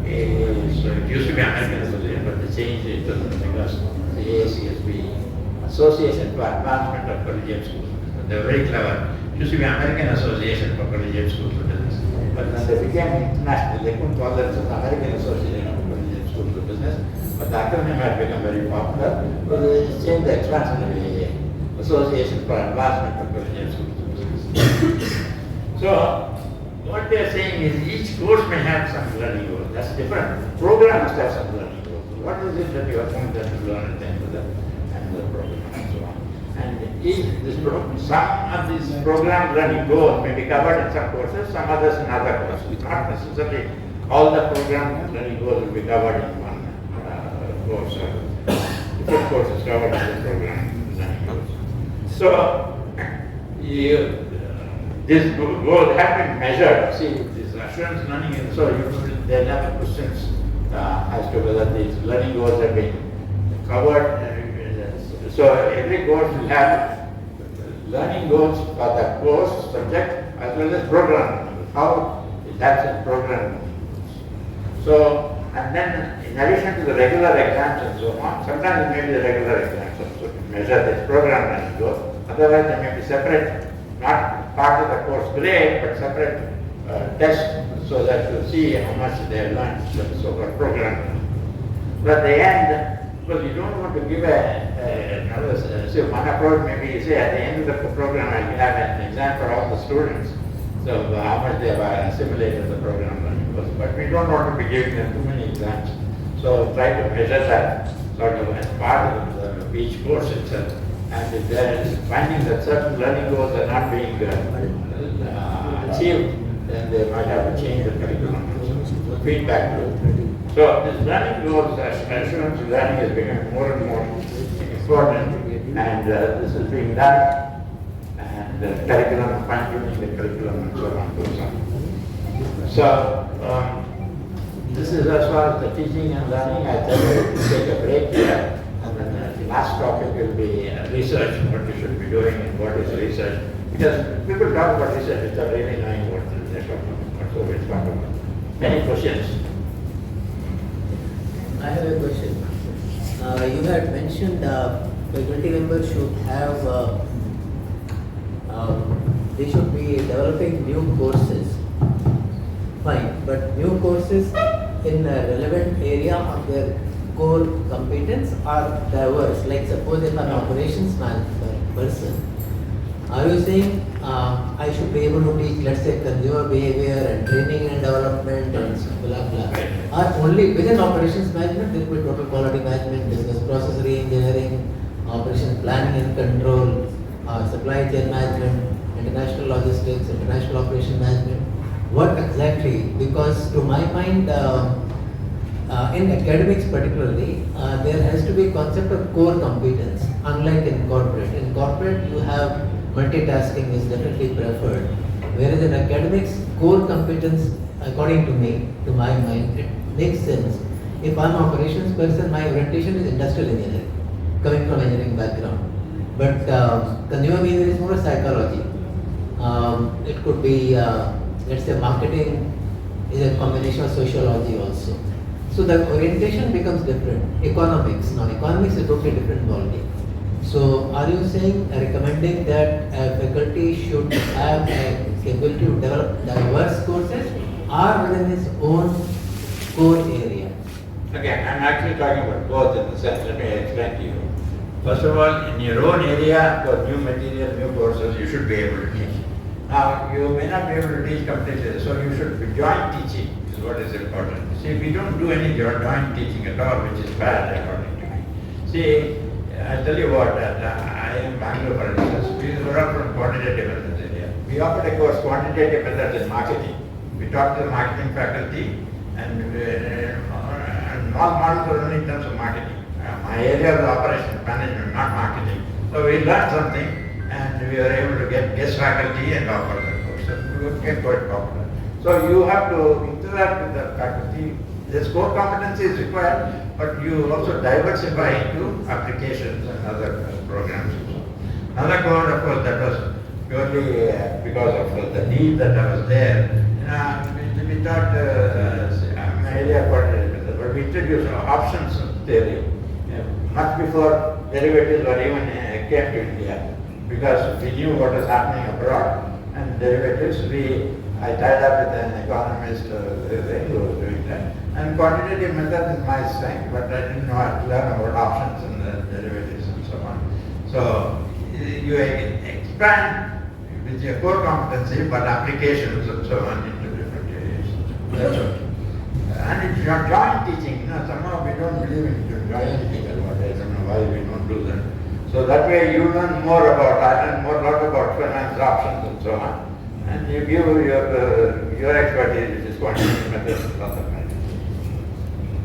it used to be American Association, but they changed it because the AACSB, Association for Advancement of Collegiate Schools of Business. They were very clever. It used to be American Association for Collegiate Schools of Business. But when they became international, they couldn't call themselves American Association of Collegiate Schools of Business. But the acronym had become very popular, so they changed the expansion of the AA, Association for Advancement of Collegiate Schools of Business. So, what they are saying is each course may have some learning goals. That's different. Program must have some learning goals. What is it that you are going to learn at the end of the program and so on. And some of these program learning goals may be covered in some courses, some others in other courses. Not necessarily all the program learning goals will be covered in one course. Different courses covered in the program learning goals. So, these goals have been measured. See, this assurance learning, and so they have questions as to whether these learning goals have been covered. So every course will have learning goals for the course subject as well as program. How it has in program. So, and then in addition to the regular exams and so on, sometimes it may be the regular exams also to measure this program learning goals. Otherwise, they may be separate, not part of the course grade, but separate tests so that you see how much they have learned, so-called program. But at the end, well, you don't want to give another, say one approach maybe you say at the end of the program I will have an exam for all the students. So how much they have assimilated the program learning course. But we don't want to be giving them too many exams. So try to measure that sort of as part of each course itself. And if there is finding that certain learning goals are not being achieved, then they might have to change the curriculum. So feedback loop. So this learning goals, assurance learning is becoming more and more important, and this is being done, and the curriculum, fine-tuning the curriculum and so on goes on. So this is as far as the teaching and learning. I tell you to take a break here, and then the last topic will be research, what you should be doing and what is research. Because people talk about research without really knowing what they're talking about, so we'll talk about. Any questions? I have a question. You had mentioned faculty members should have, they should be developing new courses. Fine, but new courses in a relevant area of their core competence are diverse. Like suppose if an operations management person, are you saying I should be able to teach, let's say, consumer behavior and training and development and blah blah? Or only within operations management there could be total quality management, business process re-engineering, operations planning and control, supply chain management, international logistics, international operation management. What exactly? Because to my mind, in academics particularly, there has to be a concept of core competence, unlike in corporate. In corporate, you have multitasking is definitely preferred. Whereas in academics, core competence, according to me, to my mind, it makes sense. If I'm an operations person, my orientation is industrial engineering, coming from engineering background. But consumer behavior is more psychology. It could be, let's say, marketing is a combination of sociology also. So the orientation becomes different. Economics, now economics is a totally different ballgame. So are you saying, recommending that a faculty should have a ability to develop diverse courses or within its own core area? Again, I'm actually talking about both in the sense, let me explain to you. First of all, in your own area, for new material, new courses, you should be able to teach. Now, you may not be able to teach completely, so you should be joint teaching is what is important. See, we don't do any joint teaching at all, which is bad according to me. See, I'll tell you what, I am Bangalore for instance, we were all from quantitative methods area. We offered a course, quantitative methods in marketing. We taught to the marketing faculty, and all models were only in terms of marketing. My area was operations management, not marketing. So we learned something, and we were able to get guest faculty and offer the course. So it became quite popular. So you have to interact with the faculty. This core competency is required, but you also diversify into applications and other programs. Another course, of course, that was purely because of the need that I was there. We taught an area coordinator, but we introduced options theory much before derivatives were even came to India, because we knew what was happening abroad, and derivatives, I tied up with an economist who was doing that. And quantitative method is my strength, but I didn't know how to learn about options and the derivatives and so on. So you expand with your core competency, but applications and so on into different areas. That's okay. And it's not joint teaching. Somehow we don't believe in joint teaching. I don't know why we don't do that. So that way you learn more about, I learn more lot about finance options and so on. And you give your expertise, which is quantitative methods and lots of methods.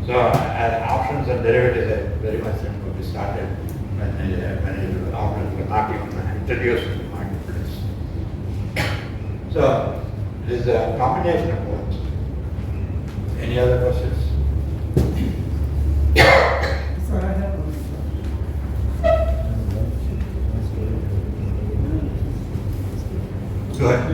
So options and derivatives are very much simple. We started when options were not even introduced to the marketplace. So it is a combination of both. Any other questions? Sir, I have one. Go ahead.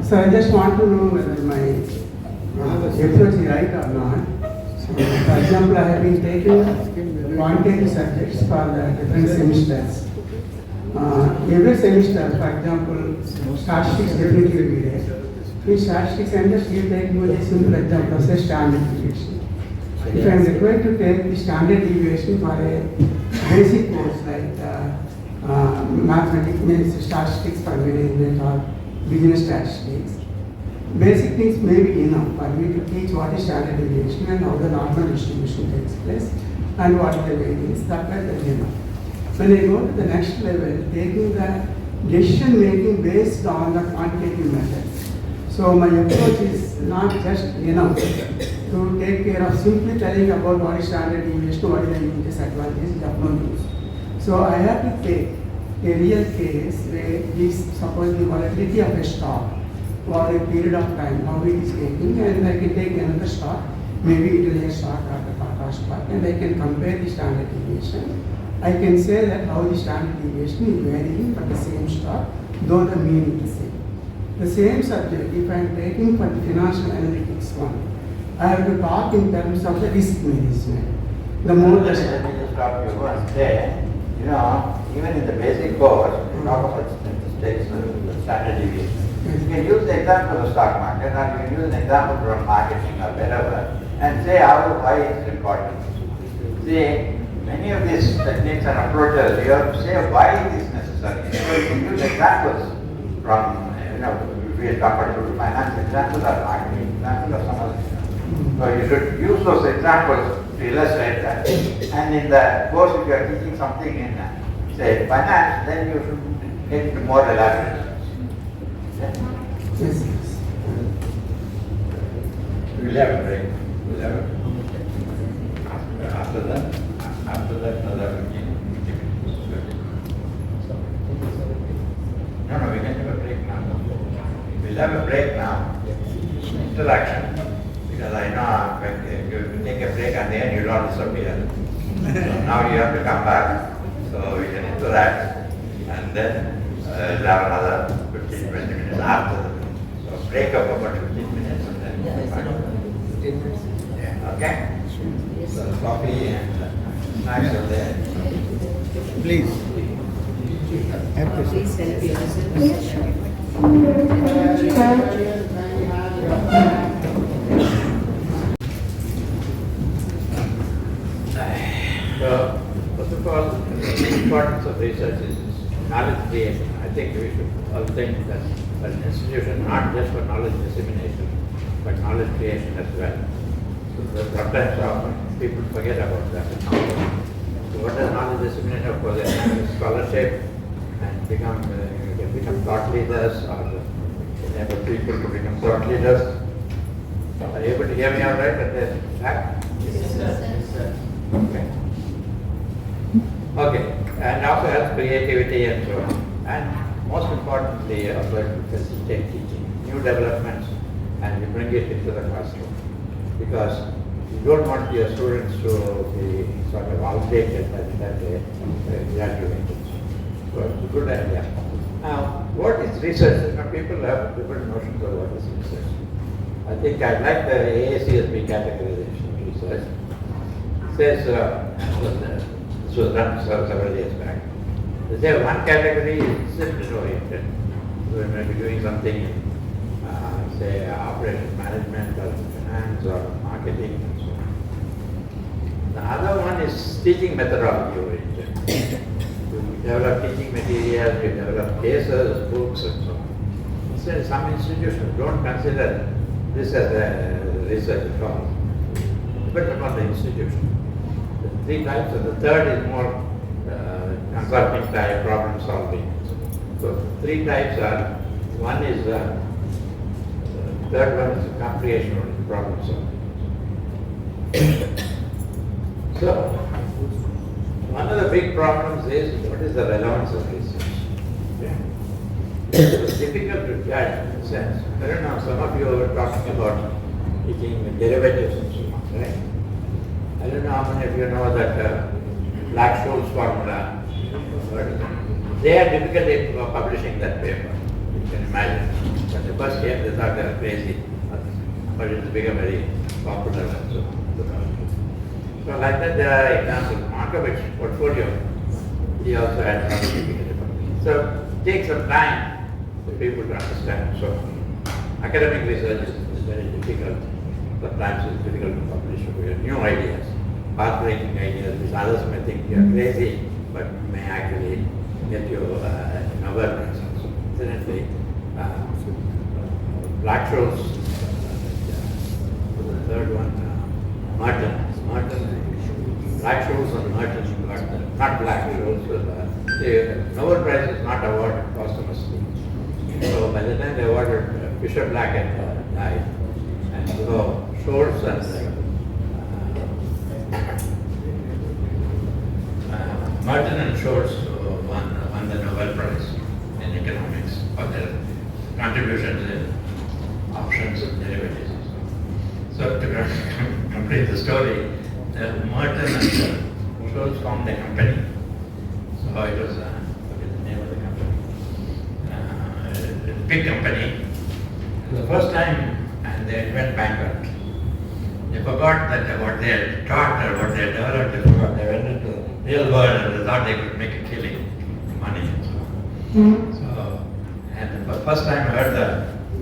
So I just want to know whether my approach is right or not. So, for example, I have been taking quantitative subjects for the different semesters. Every semester, for example, statistics definitely will be there. In statistics, I am just taking a simple example, say standard deviation. If I am required to take the standard deviation for a basic course like mathematics, means statistics for management or business statistics, basic things may be enough for me to teach what is standard deviation and how the normal distribution takes place and what is the variance. That is enough. When I go to the next level, taking the decision making based on the quantitative method. So my approach is not just enough to take care of simply telling about what is standard deviation, what is the disadvantage of no use. So I have to take a real case where this suppose the volatility of a stock for a period of time, how it is taking, and I can take another stock, maybe it is a stock or the Tata stock, and I can compare the standard deviation. I can say that how the standard deviation is varying for the same stock, though the mean is the same. The same subject, if I am taking for the financial analytics one, I have to talk in terms of the risk management. The more the Let me just stop you and say, even in the basic course, we talk about statistics and the standard deviation. You can use the example of the stock market, or you can use an example from marketing or whatever, and say why it's important. See, many of these techniques and approaches, you have to say why it is necessary. So you can use examples from, if we talk about finance examples or marketing examples or some other. So you should use those examples to illustrate that. And in the course, if you are teaching something in, say, finance, then you should get into more elaborate. yes. We'll have a break. After that, another 15 minutes. No, we can have a break now. We'll have a break now. Interaction. Because I know if you take a break and then you'll not disappear. So now you have to come back. So we can interact. And then we'll have another 15-20 minutes after the break. So break up about 15 minutes and then come back. 15 minutes. Yeah, okay? So coffee and snacks are there. Please. Please help So, first of all, the importance of research is knowledge creation. I think we should all think that as an institution, not just for knowledge dissemination, but knowledge creation as well. So sometimes people forget about that. So what does knowledge dissemination? Of course, scholarship and become thought leaders, or enable people to become thought leaders. Are you able to hear me all right at the back? Yes, sir. Okay. Okay, and also helps creativity and so on. And most importantly, also to facilitate teaching new developments and you bring it into the classroom. Because you don't want your students to be sort of outdated that they graduated. So it's a good idea. Now, what is research? People have different notions of what is research. I think I like the AACSB categorization of research. It says, this was done several years back. They say one category is discipline oriented. So we may be doing something in, say, operation management or finance or marketing and so on. The other one is teaching methodology oriented. You develop teaching materials, you develop cases, books and so on. some institutions don't consider this as a research at all. Depends upon the institution. The three types, and the third is more consulting type, problem solving. So three types are, one is, third one is computational problem solving. So, one of the big problems is what is the relevance of research? It's difficult to judge in a sense. I don't know, some of you were talking about taking derivatives and so on, right? I don't know how many of you know that Black-Scholes formula. They had difficulty publishing that paper, you can imagine. When they first came, they thought they were crazy, but it has become very popular and so on. So like that, there are examples. Markovich's portfolio, he also had some difficulty publishing. So it takes some time for people to understand. So academic research is very difficult. Sometimes it's difficult to publish new ideas, path-breaking ideas, which others may think you are crazy, but may actually get you awareness. So incidentally, Black-Scholes, the third one, Black-Scholes and Merton got not Black-Scholes, the Nobel Prize is not awarded posthumously. So by the time they awarded, Fisher Black had died, and so Scholes and Merton and Scholes won the Nobel Prize in economics for their contributions in options and derivatives. So to complete the story, Merton and Scholes formed a company. So it was, what is the name of the company? A big company. The first time, and they went bankrupt. They forgot that what they had taught or what they had developed, they forgot. They went into the real world and they thought they could make a killing, money and so on. So, and the first time I heard the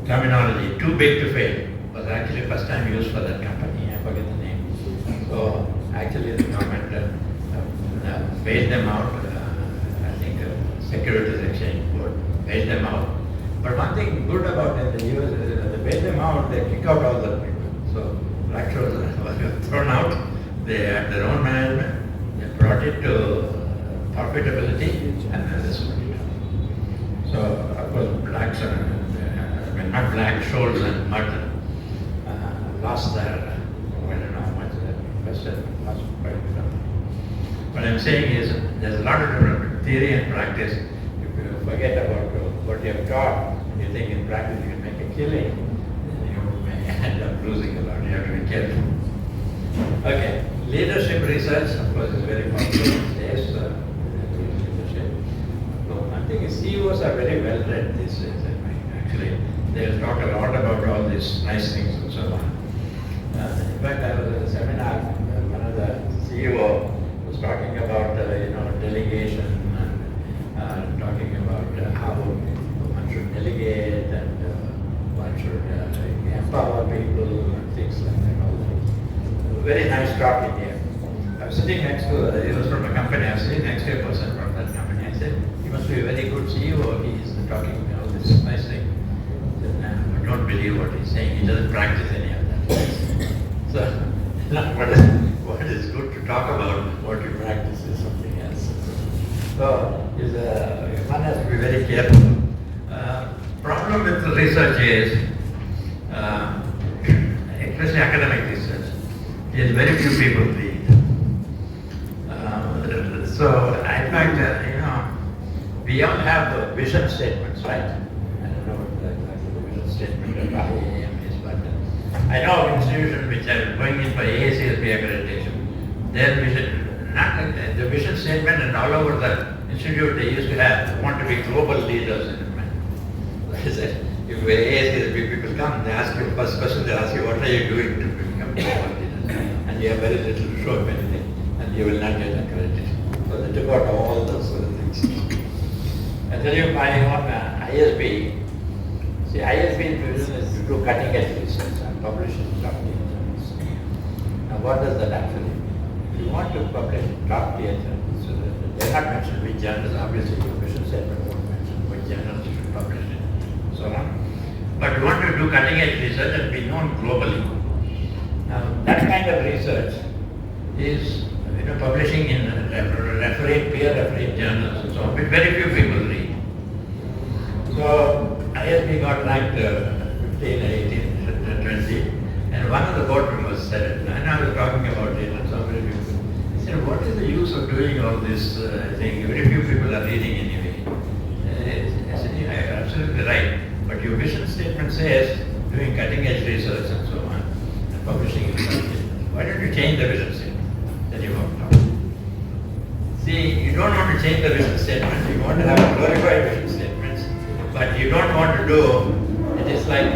terminology, too big to fail, was actually first time used for that company. I forget the name. So actually the government bailed them out. I think Securities Exchange Board bailed them out. But one thing good about it, the US is that they bailed them out, they kick out all the people. So Black-Scholes was thrown out. They had their own management. They brought it to profitability, and then this was it. So of course not Black-Scholes and Merton lost their, I don't know how much they invested, lost quite a bit of money. What I'm saying is there's a lot of different theory and practice. If you forget about what you have taught and you think in practice you can make a killing, then you may end up losing a lot. You have to be careful. Okay, leadership research, of course, is very popular these days. Leadership. So one thing is CEOs are very well read these days. Actually, they'll talk a lot about all these nice things and so on. In fact, I was at a seminar, one of the CEO was talking about delegation and talking about how one should delegate and one should empower people and things like that. All that. Very nice talk in here. I was sitting next to, he was from a company, I was sitting next to a person from that company. I said, he must be a very good CEO, he's talking all this nice thing. He said, I don't believe what he's saying, he doesn't practice any of that. So, what is good to talk about, what you practice is something else. So, one has to be very careful. Problem with the research is, especially academic research, is very few people read. So, in fact, we all have the vision statements, right? I don't know what exactly the vision statement of IAM is, but I know of institutions which are going in for AACSB accreditation. Their vision, not like the vision statement, and all over the institute they used to have, want to be global leaders in it. That is it. If AACSB people come, they ask you, first question they ask you, what are you doing to become global leaders? And you have very little to show, if anything, and you will not get accreditation. So they took out all those sort of things. I tell you, my own ISB, see, ISB's vision is to do cutting-edge research and publish in top-tier journals. Now, what does that actually mean? If you want to publish in top-tier journals, so they're not mentioned which journals, obviously your vision statement won't mention which journals you should publish in, so on. do cutting edge research and be known globally. Now, that kind of research is publishing in peer-refereed journals and so on, which very few people read. So ISB got ranked 15, 18, 20, and one of the board members said it, and I was talking about it, and somebody said, what is the use of doing all this thing? Very few people are reading anyway. I said, yeah, you're absolutely right, but your vision statement says doing cutting edge research and so on, and publishing in journals. Why don't you change the vision statement? Then you won't know. See, you don't want to change the vision statement, you want to have glorified vision statements, but you don't want to do, it is like,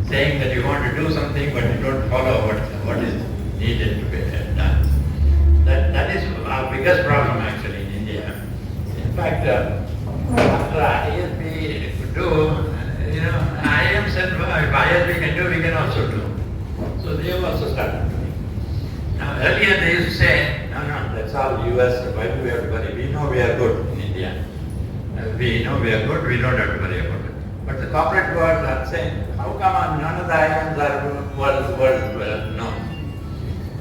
saying that you want to do something but you don't follow what is needed to be done. That is our biggest problem actually in India. In fact, after ISB could do, IIM said, well, if ISB can do, we can also do. So they have also started doing. Now earlier they used to say, no, that's all US, why do we have to worry? We know we are good in India. We know we are good, we don't have to worry about it. But the corporate world are saying, how come none of the IIMs are world known?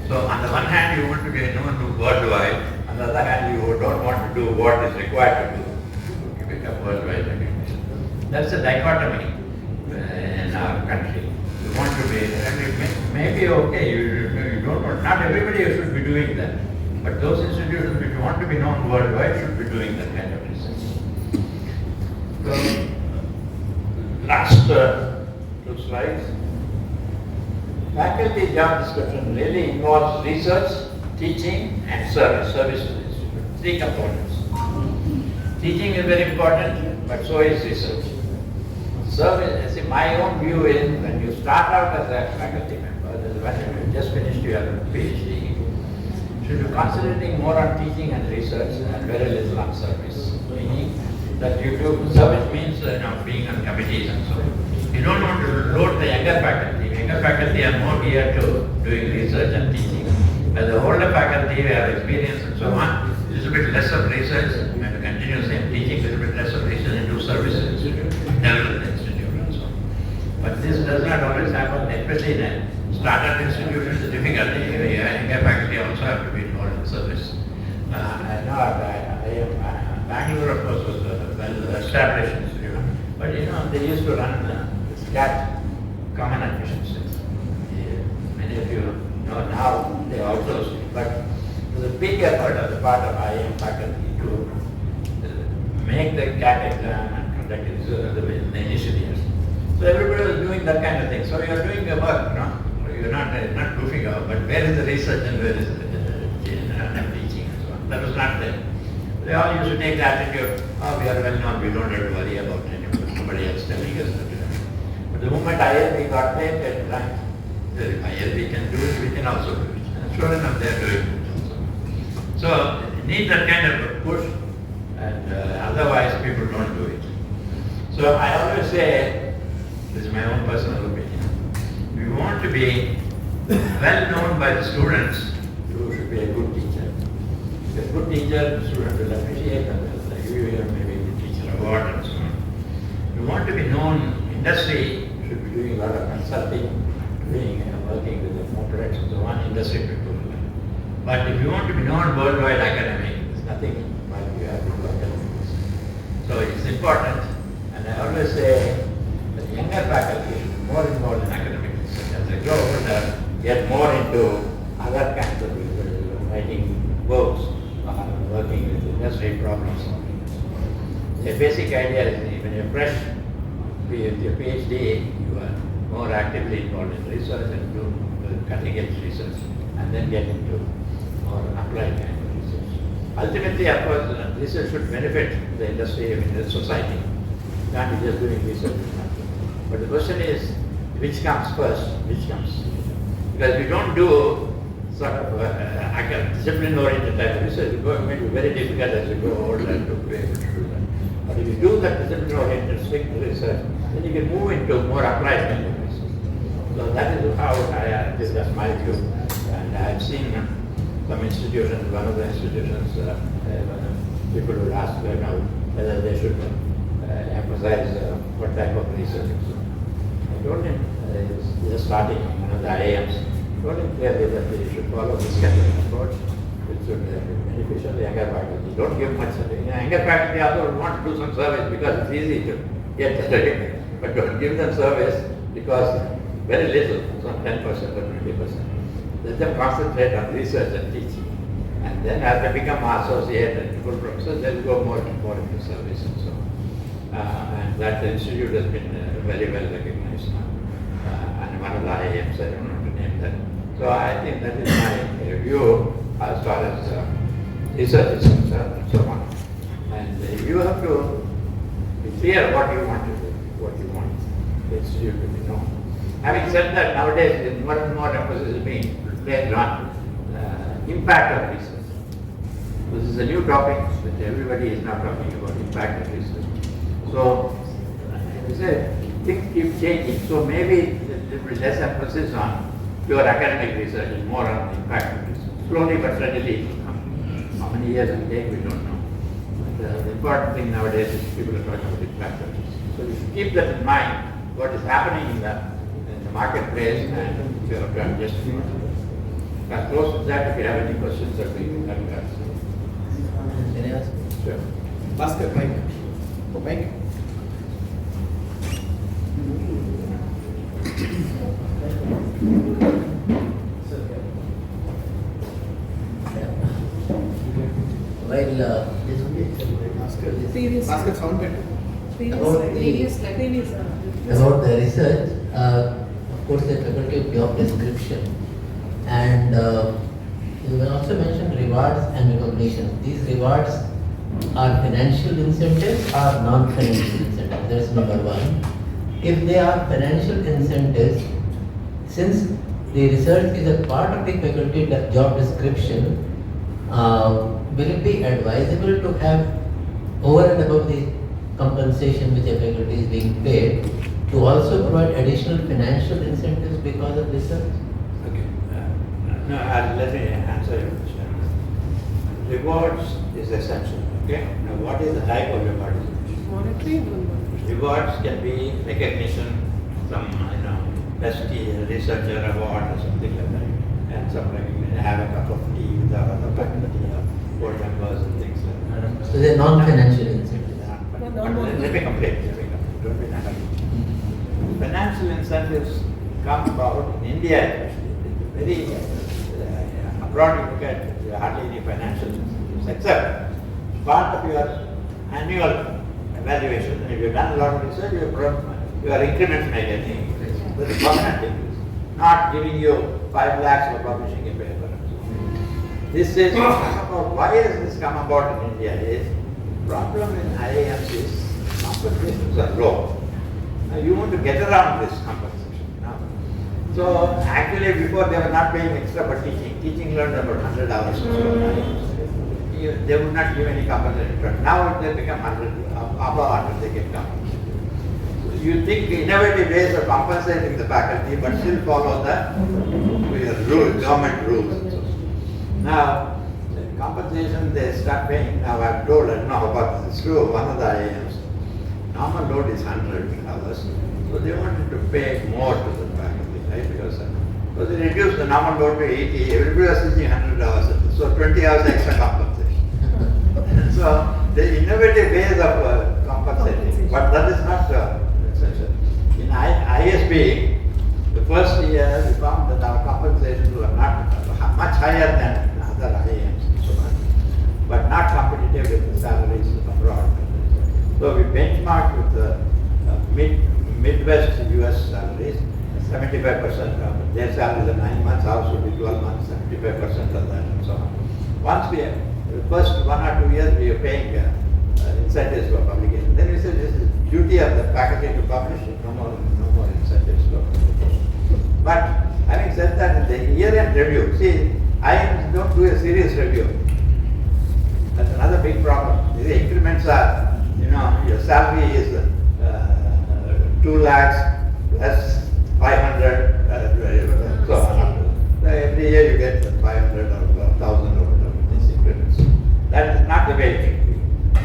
So on the one hand you want to be known worldwide, on the other hand you don't want to do what is required to do to become worldwide recognition. That's a dichotomy in our country. You want to be, maybe okay, you don't want, not everybody should be doing that. But those institutions which want to be known worldwide should be doing that kind of research. So, last two slides. Faculty job description really involves research, teaching and service to the institute. Three components. Teaching is very important, but so is research. Service, my own view is when you start out as a faculty member, when you just finished your PhD, you should be concentrating more on teaching and research and very little on service. Meaning that you do service means being on committees and so on. You don't want to load the younger faculty. Younger faculty are more geared to doing research and teaching. But the older faculty have experience and so on, a little bit less of research and continue same teaching, a little bit less of research and do service institute, develop the institute and so on. But this does not always happen, especially in a startup institution. The difficulty younger faculty also have to be involved in service. I know Bangalore, of course, was a well-established institute, but they used to run this CAT, Common Admission System. Many of you know now they outsourced it, but it was a big effort on the part of IIM faculty to make the CAT exam and conduct it in the initial years. So everybody was doing that kind of thing. So you are doing your work, you're not goofing out, but where is the research and where is the teaching and so on? That was not there. They all used to take the attitude, we are well known, we don't have to worry about anyone, somebody else telling us what to do. But the moment ISB got there, they right, if ISB can do it, we can also do it. And sure enough, they are doing it also. So, you need that kind of a push, and otherwise people don't do it. So, I always say, this is my own personal opinion, we want to be well known by the students, you should be a good teacher. A good teacher, the student will appreciate and will give you maybe the teacher award and so on. You want to be known, industry should be doing a lot of consulting, working with the motorettes and so on, industry people. But if you want to be known worldwide academic, there's nothing like you have to do academics. So it's important, and I always say that younger faculty should be more involved in academic research. As they grow older, get more into other kinds of research, writing books, working with industry problems. The basic idea is when you're fresh with your PhD, you are more actively involved in research and do cutting edge research and then get into more applied kind of research. Ultimately, of course, research should benefit the industry and the society. You can't be just doing research. But the question is, which comes first? Which comes? Because we don't do sort of discipline-oriented type of research, it's going to be very difficult as you grow older to be able to do that. But if you do that discipline-oriented strict research, then you can move into more applied kind of research. So that is how this is my view. And I've seen some institutions, one of the institutions, people will ask whether they should emphasize what type of research. told him, he was starting one of the IIMs, told him clearly that he should follow this kind of approach, which would be beneficial to younger faculty. Don't give much service. Younger faculty also would want to do some service because it's easy to get the certificate, but don't give them service because very little, some 10% or 20%. Let them concentrate on research and teaching. And then as they become associate and full professors, they'll go more into service and so on. And that institute has been very well recognized now. And one of the IIMs, I don't know to name that. So I think that is my view as far as research is concerned and so on. And you have to be clear what you want to do, what you want the institute to be known. Having said that, nowadays more and more emphasis is being placed on impact of research. This is a new topic that everybody is now talking about, impact of research. So, as I said, things keep changing. So maybe there will be less emphasis on pure academic research and more on impact of research. Slowly but steadily it will come. How many years it will take, we don't know. But the important thing nowadays is people are talking about impact of research. So you should keep that in mind, what is happening in the marketplace, and you have to adjust to it. I'll close with that. If you have any questions, that we can answer. Can I ask? Sure. Bhaskar, Mike. Mike. While Bhaskar, sound better. about the research, of course, the faculty of job description, and you will also mention rewards and recognition. These rewards are financial incentives or non-financial incentives. That's number one. If they are financial incentives, since the research is a part of the faculty job description, will it be advisable to have over and above the compensation which a faculty is being paid to also provide additional financial incentives because of research? Okay. No, let me answer your question. Rewards is essential. Okay. Now, what is the type of reward? Rewards can be recognition, some best researcher award or something like that, and some recognition, have a cup of tea with the other faculty or board members and things like that. So they are non-financial incentives. Let me complete. Don't be naive. Financial incentives come about in India, especially. It's very abroad. You look at hardly any financial incentives, except part of your annual evaluation. If you've done a lot of research, your increments may get increased. That's a permanent increase. Not giving you 5 lakhs for publishing a paper. This is why has this come about in India? Is problem in IIMs is compensations are low. Now you want to get around this compensation. So actually before they were not paying extra for teaching. Teaching learned about 100 hours. They would not give any compensation. Now they become 100, above 100 they get compensation. So you think innovative ways of compensating the faculty but still follow the rules, government rules. Now compensation they start paying. Now I'm told, I don't know about this, it's true, one of the IIMs, normal load is 100 hours, so they wanted to pay more to the faculty, right? Because they reduced the normal load to 80, everybody was teaching 100 hours, so 20 hours extra compensation. So the innovative ways of compensating, but that is not essential. In ISB, the first year we found that our compensations were not much higher than other IIMs. But not competitive with the salaries abroad. So we benchmarked with the Midwest US salaries, 75% of their salaries are 9 months, ours would be 12 months, 75% of that and so on. Once we, the first 1 or 2 years we are paying incentives for publication. Then we said this is duty of the faculty to publish, no more incentives for publication. But having said that, in the year-end review, see, IIMs don't do a serious review. That's another big problem. The increments are, your salary is 2 lakhs plus 500, so on. So every year you get 500 or 1,000 or whatever, these increments. That is not the way it should be.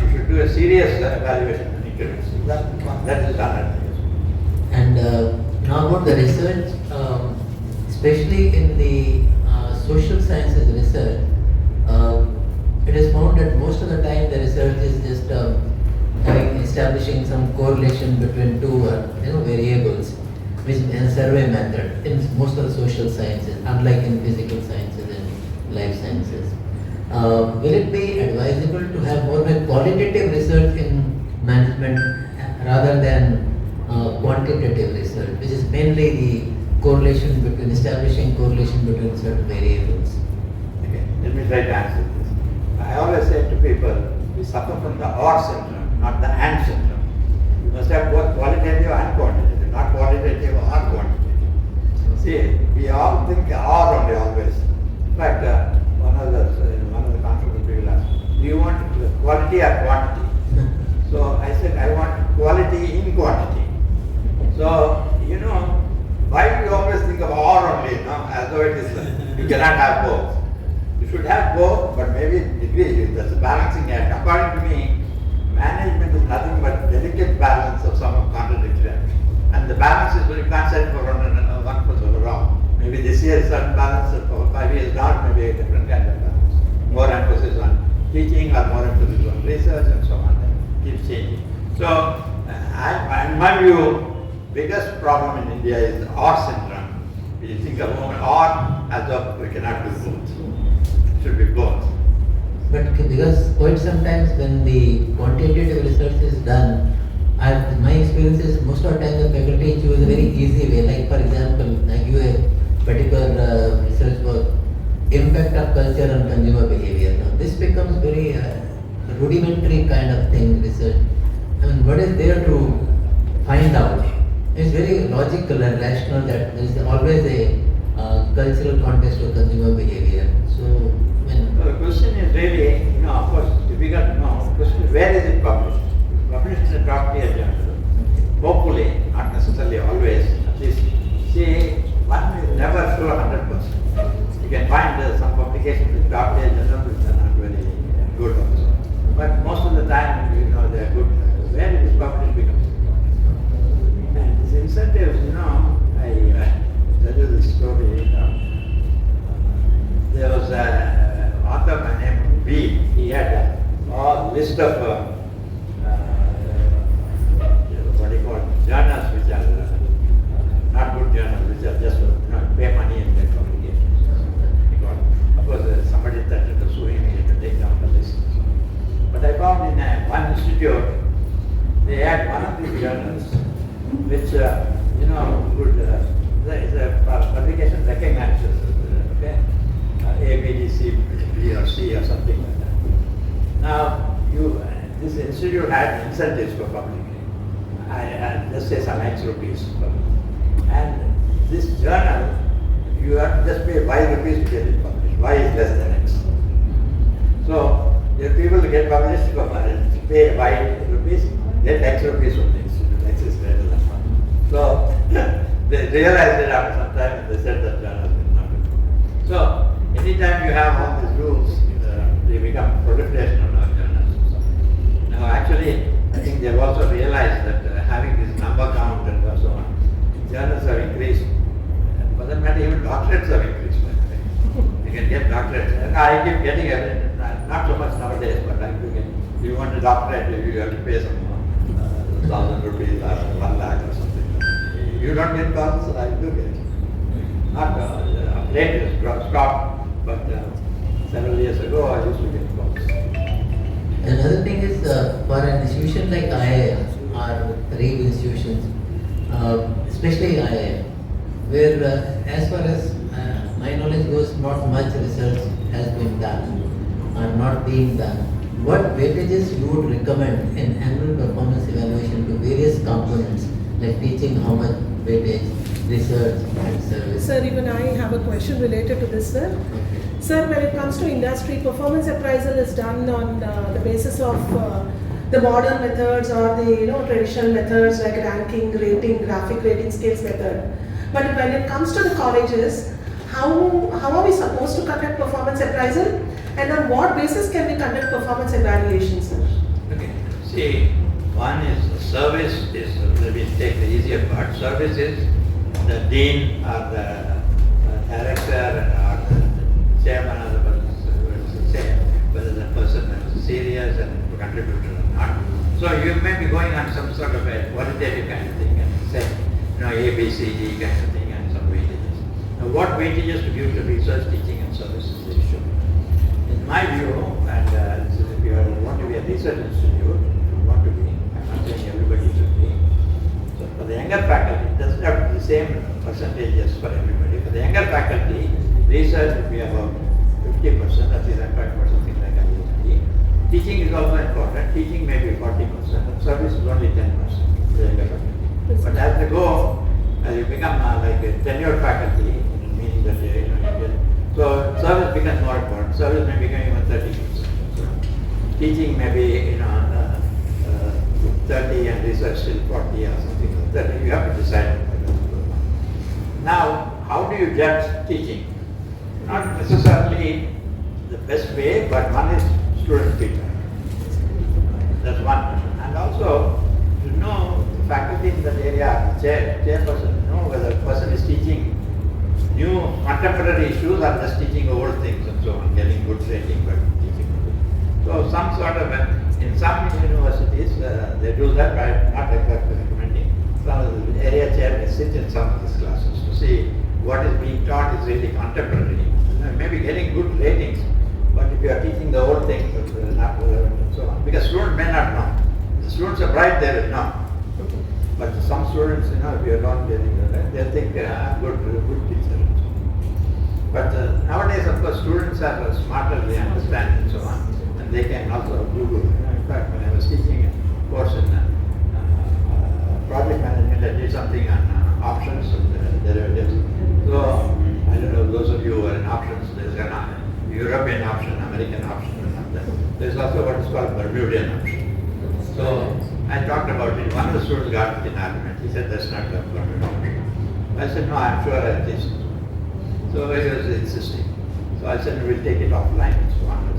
You should do a serious evaluation of increments. That is done at And of the research, especially in the social sciences research, it is found that most of the time the research is just establishing some correlation between two variables, which in a survey method in most of the social sciences, unlike in physical sciences and life sciences. Will it be advisable to have more of a qualitative research in management rather than quantitative research, which is mainly the correlation between establishing correlation between certain variables? Okay, let me try to answer this. I always say to people, we suffer from the or syndrome, not the and syndrome. You must have both qualitative and quantitative, not qualitative or quantitative. See, we all think or only always. In fact, one of the conference people asked, do you want quality or quantity? So I said, I want quality in quantity. So, why do you always think of or only, as though it is, you cannot have both. You should have both, but maybe in degree, that's a balancing act. According to me, management is nothing but delicate balance of some contradictory actions. And the balance is, you can't set for one person wrong. Maybe this year certain balance, for 5 years down, maybe a different kind of balance. More emphasis on teaching or more emphasis on research and so on. Keeps changing. So, in my view, biggest problem in India is the or syndrome. You think of or as though we cannot do both. It should be both. But because quite sometimes when the quantitative research is done, my experience is most of the time the faculty choose a very easy way. Like for example, I give a particular research work, impact of culture on consumer behavior. Now this becomes very rudimentary kind of thing, research. I mean, what is there to find out? It's very logical and rational that there is always a cultural context of consumer behavior. So, the question is really, of course, difficult to know. The question is, where is it published? Published in a top tier journal. Hopefully, not necessarily always, at least, see, one is never sure 100%. You can find some publications in top tier journals which are not very good also. But most of the time, they are good. Where it is published becomes. And these incentives, I tell you this story. There was an author by name B. He had a list of what do you call it, journals which are not good journals, which are just pay money and get publications. Of course, somebody threatened to sue him, he had to take down the list. But I found in one institute, they had one of these journals which, could, the publication recognizes, okay, A, B, D, C, B or C or something like that. Now, this institute had incentives for publishing. I just say some X rupees. And this journal, you have to just pay Y rupees to get it published. Y is less than X. So, there are people who get published, pay Y rupees, get X rupees from the institute. X is greater than 1. So, they realized it after some time and they said that journal is not good. So, anytime you have all these rules, they become proliferation on our journals. Now, actually, I think they've also realized that having this number count and so on, journals have increased. For that matter, even doctorates have increased. You can get doctorates. I keep getting it, not so much nowadays, but I do get. If you want a doctorate, you have to pay some 1,000 rupees or 1 lakh or something. You don't get calls, I do get it. Not late, it's stopped, but several years ago I used to get calls. Another thing is for an institution like IIM or REIT institutions, especially IIM, where as far as my knowledge goes, not much research has been done or not being done. What weightages you would recommend in annual performance evaluation to various components like teaching, how much weightage, research and service? Sir, even I have a question related to this, sir. Okay. Sir, when it comes to industry, performance appraisal is done on the basis of the modern methods or the traditional methods like ranking, rating, graphic rating scales method. But when it comes to the colleges, how are we supposed to conduct performance appraisal, and on what basis can we conduct performance evaluation, sir? Okay. See, one is service is, let me take the easier part. Service is the dean or the director or the chairman of the person will say whether the person is serious and contributor or not. So you may be going on some sort of a qualitative kind of thing and say, A, B, C, D kind of thing and some weightages. Now what weightages to give to research, teaching and services is the issue. In my view, and if you want to be a research institute, you want to be, I'm not saying everybody should be. So for the younger faculty, it doesn't have to be the same percentages for everybody. For the younger faculty, research would be about 50%, that is required for something like ISD. Teaching is also important. Teaching may be 40%, and service is only 10% for the younger faculty. But as they go, as you become like a tenured faculty, meaning that you get, so service becomes more important. Service may become even 30%. So teaching may be 30 and research still 40 or something like that. You have to decide. Now, how do you judge teaching? Not necessarily the best way, but one is student feedback. That's one question. And also, to know the faculty in that area, the chairperson, know whether the person is teaching new contemporary issues or just teaching old things and so on, getting good training but teaching. So some sort of, in some universities, they do that, but I'm not exactly recommending. Some of the area chair may sit in some of these classes to see what is being taught is really contemporary. Maybe getting good ratings, but if you are teaching the old things, not relevant and so on, because students may not know. The students are bright, they will know. But some students, if you are not getting that, they think I'm good teacher. But nowadays, of course, students are smarter, they understand and so on, and they can also Google. In fact, when I was teaching a course in project management, I did something on options and derivatives. So, I don't know, those of you who are in options, there's an European option, American option, and there's also what is called Bermudian option. So, I talked about it. One of the students got in argument. He said, that's not the Bermudian option. I said, no, I'm sure I did. So he was insisting. So I said, we'll take it offline and so on.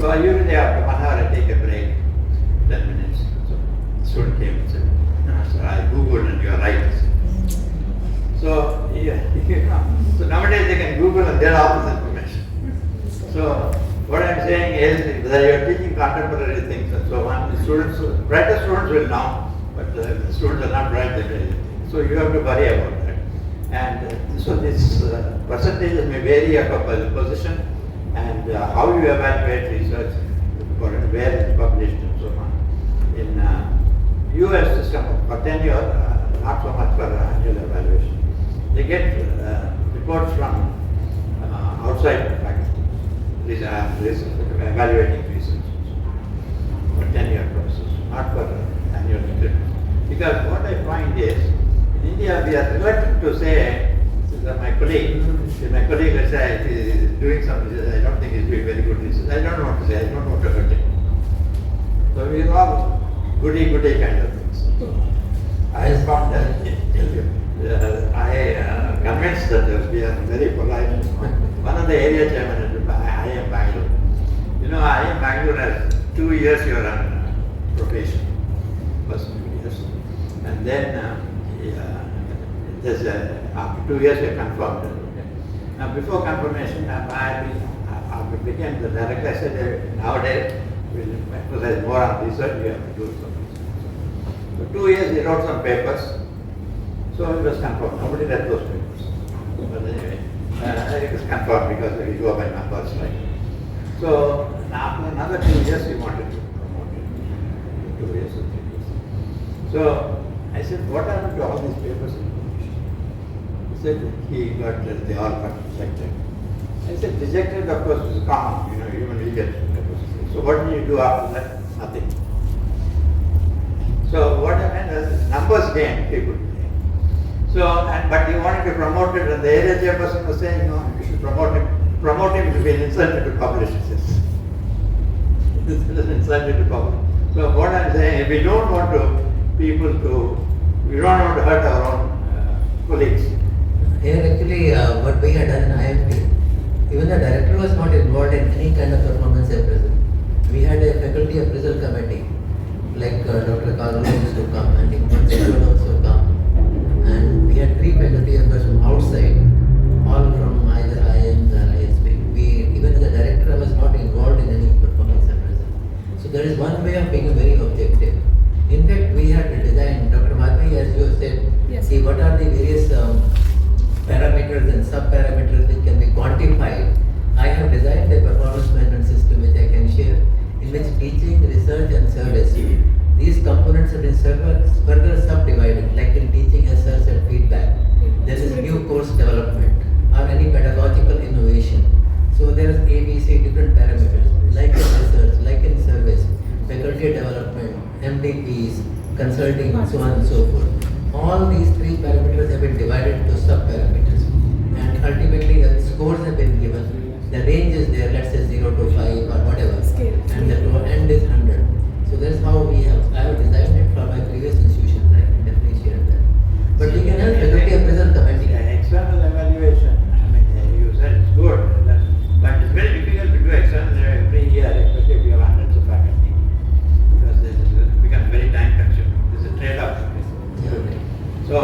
So I usually after 1 hour I take a break, 10 minutes. So the student came and said, no, sir, I Googled and you're right. So, so nowadays they can Google and get all this information. So what I'm saying is that you're teaching contemporary things and so on. The students, brighter students will know, but the students are not bright, they will. So you have to worry about that. And so these percentages may vary by the position and how you evaluate research, where it's published and so on. In US system for tenure, not so much for annual evaluation. They get reports from outside the faculty, evaluating research for tenure process, not for annual increments. Because what I find is, in India, we are reluctant to say, my colleague, let's say, he is doing something, I don't think he's doing very good research. I don't know what to say, I don't know what to hurt him. So we are all goody kind of things. I found that, I convinced that we are very polite. One of the area chairman at IIM Bangalore. IIM Bangalore has 2 years you are on probation, first 2 years. And then after 2 years we are confirmed. Now before confirmation, I became the director. I said nowadays we'll emphasize more on research, we have to do some research. So 2 years he wrote some papers. So it was confirmed. Nobody read those papers. But anyway, it was confirmed because we go by numbers, right? So after another 2 years he wanted to promote it. 2 years or 3 years. So I said, what happened to all these papers? He said they all got rejected. I said, rejected of course is common, human will get papers. So what do you do after that? Nothing. So what I meant is numbers game, people play. So, but he wanted to promote it, and the area chairperson was saying, no, you should promote him to be an incentive to publish this. This is an incentive to publish. So what I'm saying, we don't want we don't want to hurt our own colleagues. Here actually what we had done in IMP, even the director was not involved in any kind of performance appraisal. We had a faculty appraisal committee, like Dr. Carlos used to come and Ingman would also come. And we had 3 and sub-parameters which can be quantified, I have designed a performance management system which I can share, in which teaching, research and service, these components have been further subdivided, like in teaching asserts and feedback. There is new course development or any pedagogical innovation. So there is ABC, different parameters, like in research, like in service, faculty development, MDPs, consulting, so on and so forth. All these three parameters have been divided into sub-parameters, and ultimately the scores have been given. The range is there, let's say 0 to 5 or whatever, and the end is 100. So that's how I have designed it for my previous institutions. I can definitely share that. But we can have faculty appraisal committee. External evaluation, I mean, you said it's good, but it's very difficult to do external every year, especially if you have hundreds of faculty, because it becomes very time consuming. There's a trade-off. So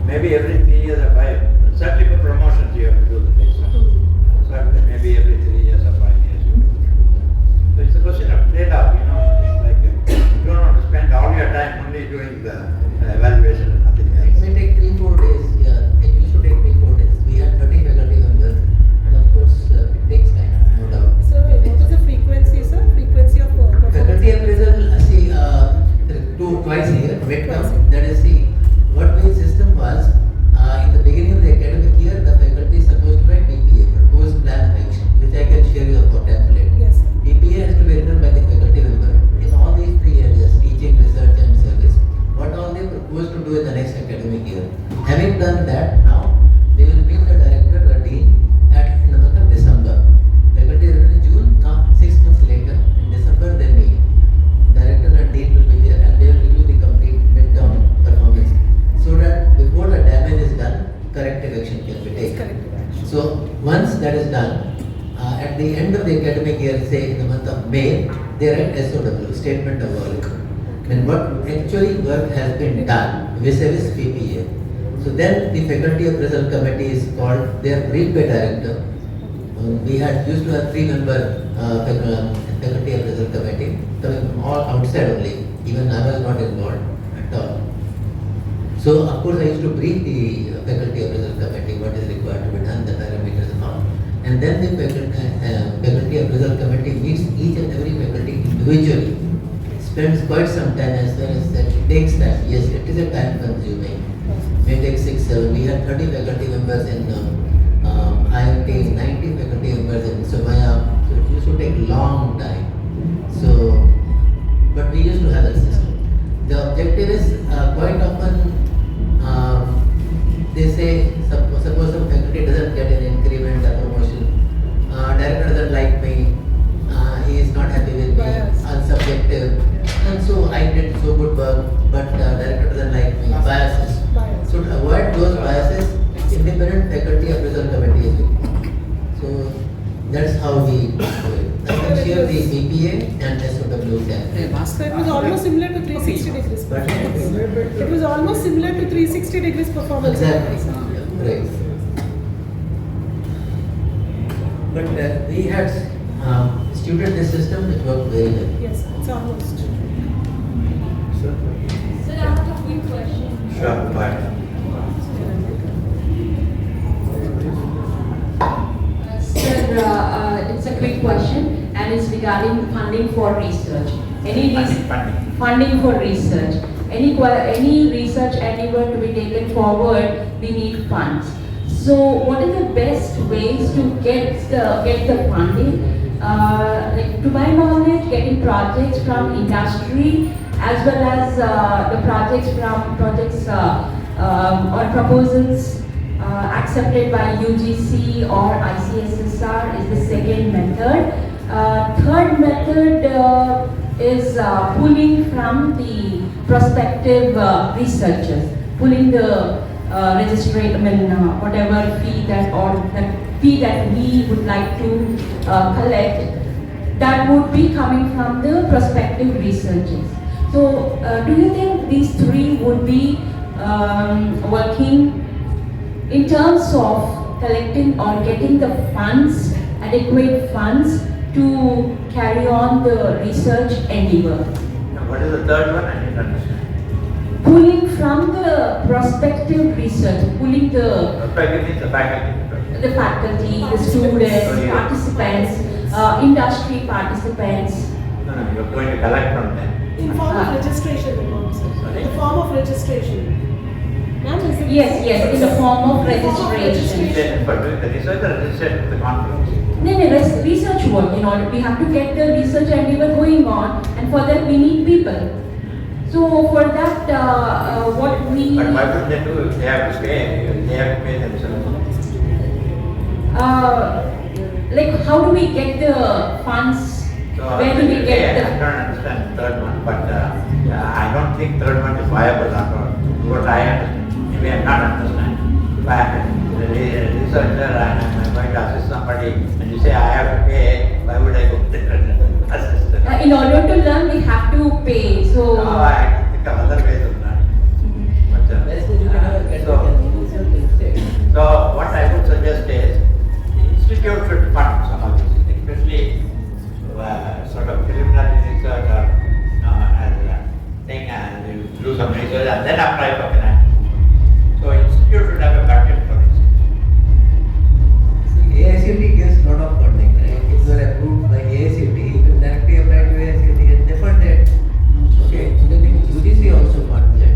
maybe every 3 years or 5, certainly for promotions you have to do the external. Certainly maybe every 3 years or 5 years you have to do it. So it's a question of trade-off, you know, it's like you don't want to spend all your time only doing the evaluation and nothing else. It may take 3-4 days. Yeah, it used to take 3-4 days. We had 30 faculty members, and of course it takes time, no doubt. So what is the frequency, sir? Frequency of performance? Faculty appraisal, see, twice a year, midterm. That is, see, what my system was, in the beginning of the academic year, the faculty is supposed to write PPA, proposed plan of action, which I can share you for template. Yes. PPA has to be written by the faculty member in all these three areas, teaching, research and service. What all they propose to do in the next academic year. Having done that, now they will meet the director or dean in the month of December. Faculty is written in June, now 6 months later, in December they meet. Director and dean will be there and they will review the complete midterm performance, so that before the damage is done, corrective action can be taken. Corrective action. So once that is done, at the end of the academic year, say in the month of May, they write SOW, statement of work. And what actually work has been done vis-a-vis PPA. So then the faculty appraisal committee is called, they are briefed by director. We used to have 3-member faculty appraisal committee coming from all outside only. Even I was not involved at all. So of course I used to brief the faculty appraisal committee what is required to be done, the parameters and all. And then the faculty appraisal committee meets each and every faculty individually. Spends quite some time as well as that. It takes time. Yes, it is a time consuming. May take 6-7. We had 30 faculty members in IIT, 90 faculty members in Somaya. So it used to take long time. So, but we used to have that system. The objective is quite often they say suppose some faculty doesn't get an increment or promotion, director doesn't like me, he is not happy with me, unsubjective, and so I did so good work, but director doesn't like me, biases. So to avoid those biases, independent faculty appraisal committee is with. So that's how we do it. I can share the PPA and SOW can. So it was almost similar to 360 degrees performance. It was almost similar to 360 degrees performance. Exactly. Yeah, right. But we had student-based system that worked very well. Yes, it's almost. Sure. Sir, I have a quick question. Sure, bye. Sir, it's a quick question and it's regarding funding for research. Funding for research. Any research endeavor to be taken forward, we need funds. So, what are the best ways to get the funding? Like, to my knowledge, getting projects from industry as well as the projects or proposals accepted by UGC or ICSSR is the second method. Third method is pulling from the prospective researchers, pulling the whatever fee that we would like to collect, that would be coming from the prospective researchers. So, do you think these three would be working in terms of collecting or getting the funds, adequate funds to carry on the research endeavor? What is the third one? I didn't understand. Pulling from the prospective research, pulling the Prospective means the faculty. the faculty, the students, participants, industry participants. No, you're going to collect from them. In form of registration, Sorry? in form of registration. Ma'am, is it? Yes, in the form of registration. Registration for doing the research or registration for the conference? No, research work, we have to get the research endeavor going on, and for that we need people. So for that, what we... But why would they do if they have to pay? They have to pay themselves. Like how do we get the funds? So Where do we get I the... don't understand the third one, but I don't think third one is viable at all. What I understand, maybe I'm not understand. If I am a researcher and I'm going to assist somebody and you say I have to pay, why would I go there and assist them? In order to learn, we have to pay. So... No, I think of other ways of learning. But, so what I would suggest is the institute should fund some of these things, especially sort of preliminary research or as a thing, and you do some research and then apply for finance. So institute should have a budget for it. See, AICT gives a lot of funding, right? If you are approved by AICT, you can directly apply to AICT and they fund it. Okay, only thing UGC also funds it.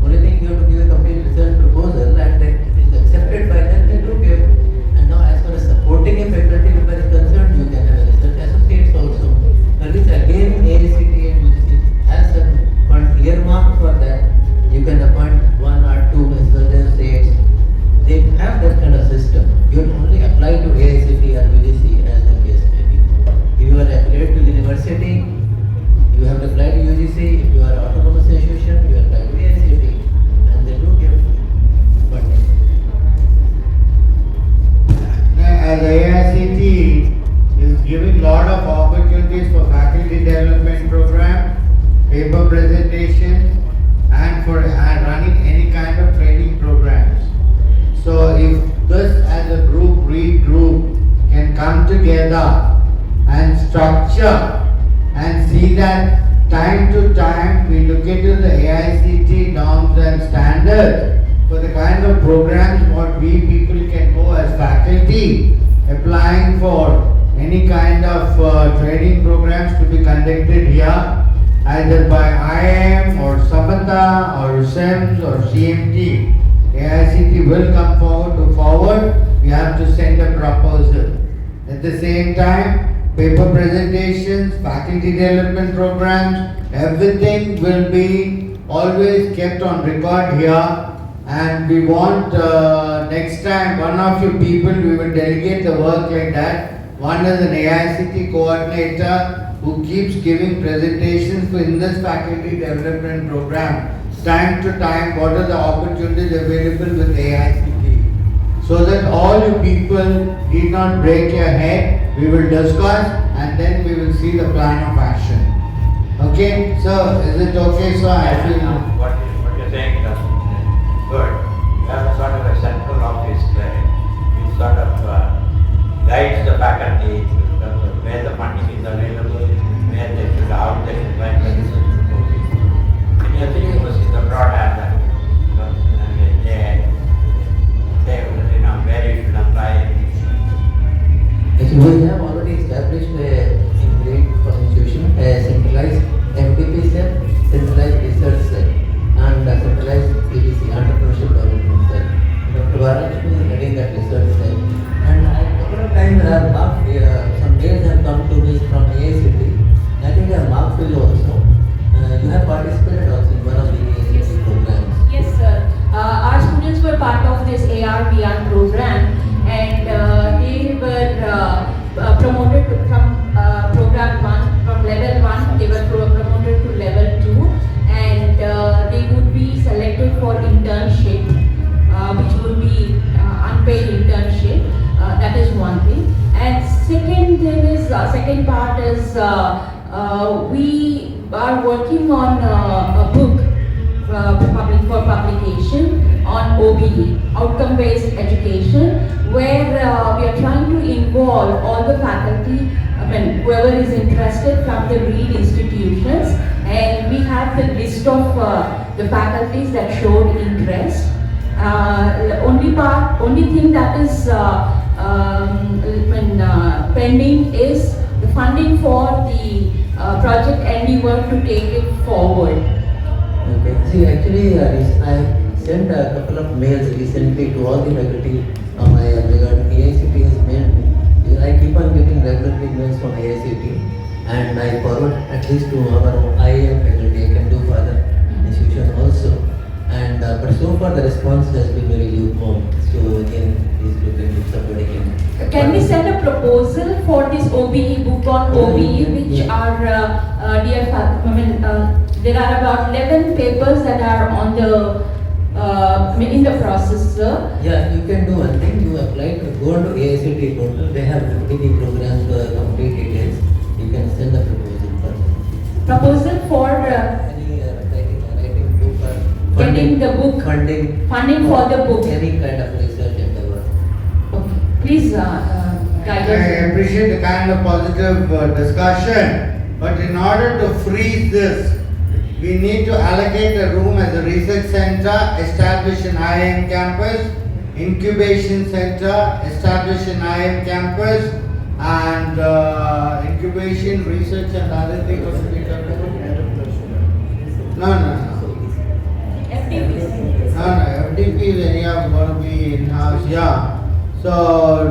Only thing you have to give a complete research proposal and then it is accepted by them, they do give. And now as far as supporting a faculty member is concerned, you can have a research associates also. But this again AICT and UGC has a fund earmarked for that. You can appoint one or two research associates. They have that kind of system. You only apply to AICT or UGC as the case may be. If you are affiliated to university, you have to apply to UGC. If you are autonomous association, you apply to AICT, and they do give funding. As AICT is giving lot of opportunities for faculty development program, paper presentations, and running any kind of training programs. So if this as a group can come together and structure and see that time to time we look into the AICT norms and standards for the kind of programs what we people can go as faculty applying for any kind of training programs to be conducted here either by IIM or Samata or SEMS or CMT. AICT will come forward. We have to send a proposal. At the same time, paper presentations, faculty development programs, everything will be always kept on record here. And we want next time one of you people, we will delegate the work like that. One is an AICT coordinator who keeps giving presentations in this faculty development program. Time to time, what are the opportunities available with AICT? So that all you people need not break your head, we will discuss and then we will see the plan of action. Okay, so is it okay, sir? I feel What you're saying is good. You have a sort of a central office there, which sort of guides the faculty in terms of where the funding is available, where they should, how they should find the research proposals. Many of the universities abroad have that. Where you should apply. Actually, we have already established in great institution a centralized FDP cell, centralized research cell, and a centralized EDC, entrepreneurship development cell. Dr. Varalakshmi is heading that research cell. And a couple of times I have marked, some mails have come to me from AICT. I think I have marked to you also. You have participated also in one of the AICT programs. Yes, sir. Our students were part of this AR/VR program, and they were promoted from program 1, from level 1, they were promoted to level 2, and they would be selected for internship, which would be unpaid internship. That is one thing. And second part is we are working on a book for publication on OBE, outcome-based education, where we are trying to involve all the faculty, whoever is interested from the READ institutions, and we have the list of the faculties that showed interest. Only thing that is pending is the funding for the project endeavor to take it forward. Okay. See, actually, I sent a couple of mails recently to all the faculty regarding AICT has mailed me. I keep on getting regularly mails from AICT, and I forward at least to our IAM faculty. I can do for other institution also. And but so far the response has been very lukewarm. So again, please look into somebody can. Can we send a proposal for this OBE, book on OBE, which are, there are about 11 papers that are on the, in the process, sir. Yeah, you can do one thing. You apply to go on to AICT portal. They have FDP programs complete details. You can send a proposal for Proposal for any writing book or getting the book, funding for the book. any kind of research endeavor. Okay. Please guide I us. appreciate the kind of positive discussion, but in order to freeze this, we need to allocate a room as a research center, establish an IIM campus, incubation center, establish an IIM campus, and incubation, research and other things going to be done. No. FDP is anyhow going to be in-house, yeah. So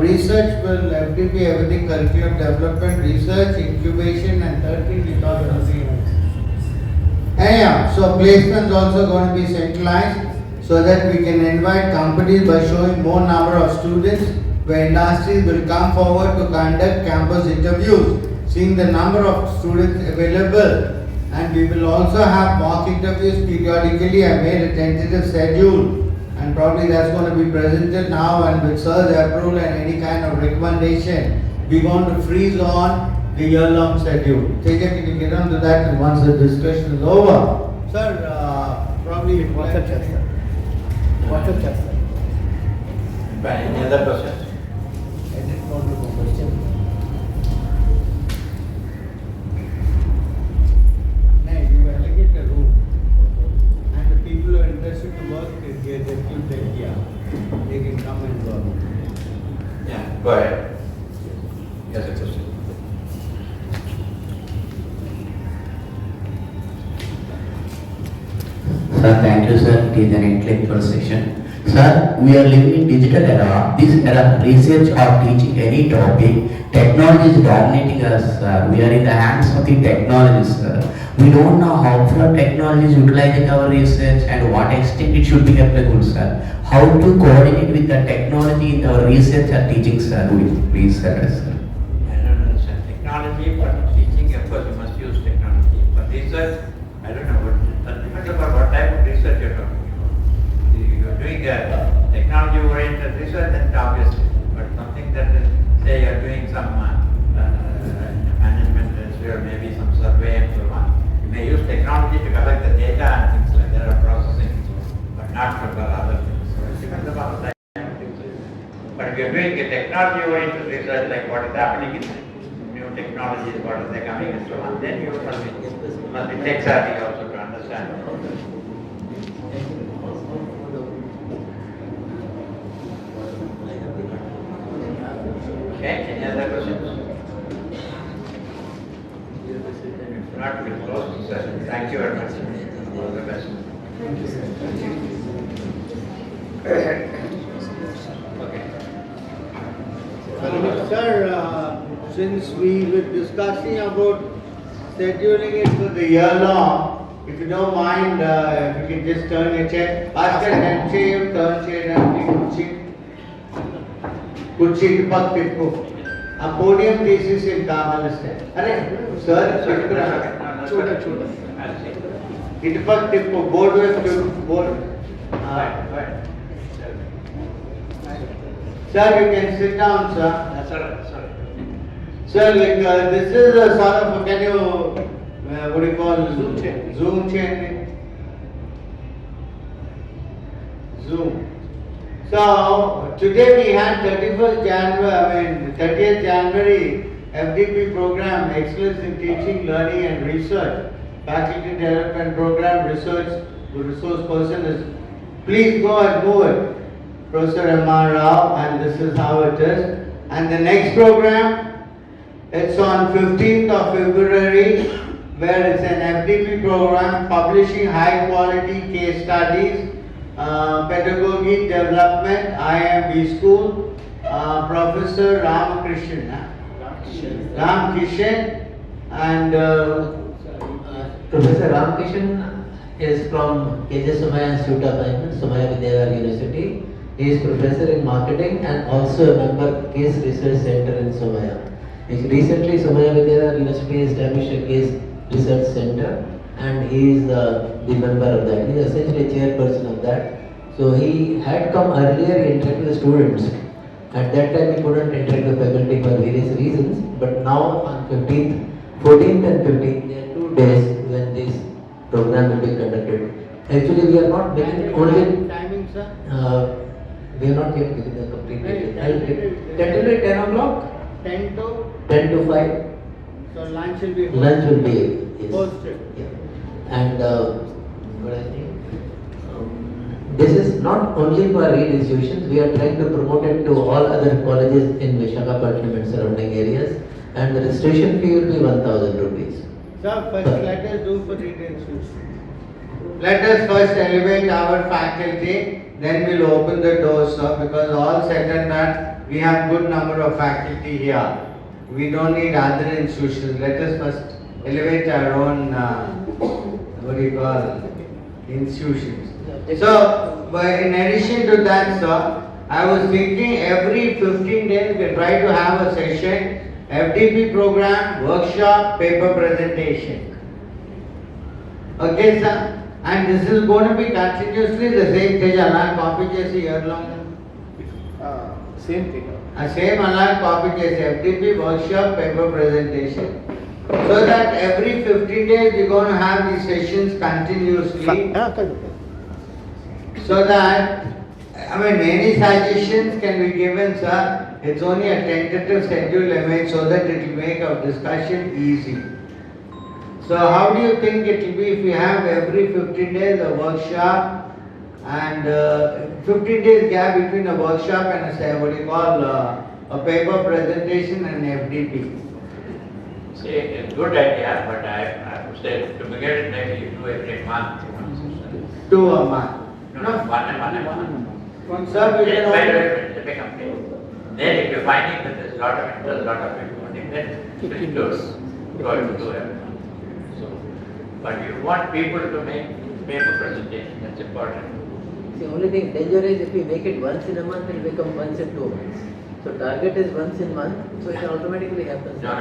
research will, FDP, everything, curriculum development, research, incubation, and third thing we thought of the anyhow, so placements also going to be centralized so that we can invite companies by showing more number of students where industries will come forward to conduct campus interviews, seeing the number of students available. And we will also have mock interviews periodically. I made a tentative schedule and probably that's going to be presented now, and with sir's approval and any kind of recommendation, we want to freeze on the year-long schedule. Teja, can you get on to that and once the discussion is over? Sir, probably... What's the chat, sir? What's the chat, sir? Any other questions? I didn't want to go question. You allocate a room and the people who are interested to work, they keep their here. They can come and work. Yeah, go ahead. Yes, a question. Sir, thank you, sir. It is an intellectual session. Sir, we are living in digital era. This era, research or teaching any topic, technology is dominating us, sir. We are in the hands of the technology, sir. We don't know how far technology is utilizing our research and what extent it should be applicable, sir. How to coordinate with the technology in our research or teaching, sir. Please, sir. I don't understand. Technology for teaching, of course, you must use technology. For research, I don't know what, depends upon what type of research you're talking about. If you're doing technology-oriented research, then obviously, but something that is, say you're doing some management or maybe some survey and so on, you may use technology to collect the data and things like that, or processing, but not for other things. So it depends upon the type of things. But if you're doing a technology-oriented research, like what is happening in new technologies, what are they coming and so on, then you must be tech savvy also to understand. Okay, any other questions? If not, we'll close the session. Thank you very much. All the best. Okay. Sir, since we were discussing about scheduling it for the year long, if you don't mind, if you can just turn your chair, ask her and chair, turn chair and kuchi. Kuchi ke pak pitko. A podium thesis in Kamaliste. Are, sir, Itpak tipko, board with board. Sir, you can sit down, sir. That's all right, sorry. Sir, like this is a sort of, can you, what do you call? Zoom chain. Zoom chain. Zoom. So, today we had 30th January FDP program, Excellence in Teaching, Learning and Research. Faculty Development Program, resource person is, please go and move it. Professor M.R. Rao, and this is how it is. And the next program, it's on 15th of February, where it's an FDP program publishing high quality case studies, pedagogy development, IMB school, Professor Ramkishan and Professor Ramkishan is from KJ Somaya Institute of Management, Somaya Vidyavihar University. He is professor in marketing and also a member of Case Research Center in Somaya. Recently, Somaya Vidyavihar University established a Case Research Center and he is the member of that. He is essentially a chairperson of that. So he had come earlier, he interacted with the students. At that time, he couldn't interact with the faculty for various reasons. But now on 14th and 15th, there are 2 days when this program will be conducted. Actually, we are not making only timing, sir? we are not yet giving the complete details. Tentatively 10 o'clock? 10 to? 10 to 5. So lunch will be Lunch will be, yes. hosted. Yeah. And what I think, this is not only for Reed institutions, we are trying to promote it to all other colleges in Visakhapatnam and surrounding areas. And the registration fee will be 1,000 rupees. Sir, first let us do for Reed institutions. Let us first elevate our faculty, then we'll open the doors, sir, because all said and done, we have good number of faculty here. We don't need other institutions. Let us first elevate our own, institutions. So, in addition to that, sir, I was thinking every 15 days we try to have a session, FDP program, workshop, paper presentation. Okay, sir? And this is going to be continuously the same thing, alarm copy chesi year long. Same thing. Same alarm copy chesi FDP workshop, paper presentation. So that every 15 days we're going to have these sessions continuously. So that, many suggestions can be given, sir. It's only a tentative schedule I made so that it will make our discussion easy. So how do you think it will be if we have every 15 days a workshop and 15 days gap between a workshop and a paper presentation and FDP? See, it's a good idea, but I would say to begin it, maybe you do every month. 2 a month. No, one and one. Sir, we can Let me complete. Then if you're finding that there's a lot of interest, a lot of people, then it goes to every month. So, but you want people to make paper presentation, that's important. The only thing danger is if we make it once in a month, it will become once in 2 months. So target is once in month, so it automatically happens. No.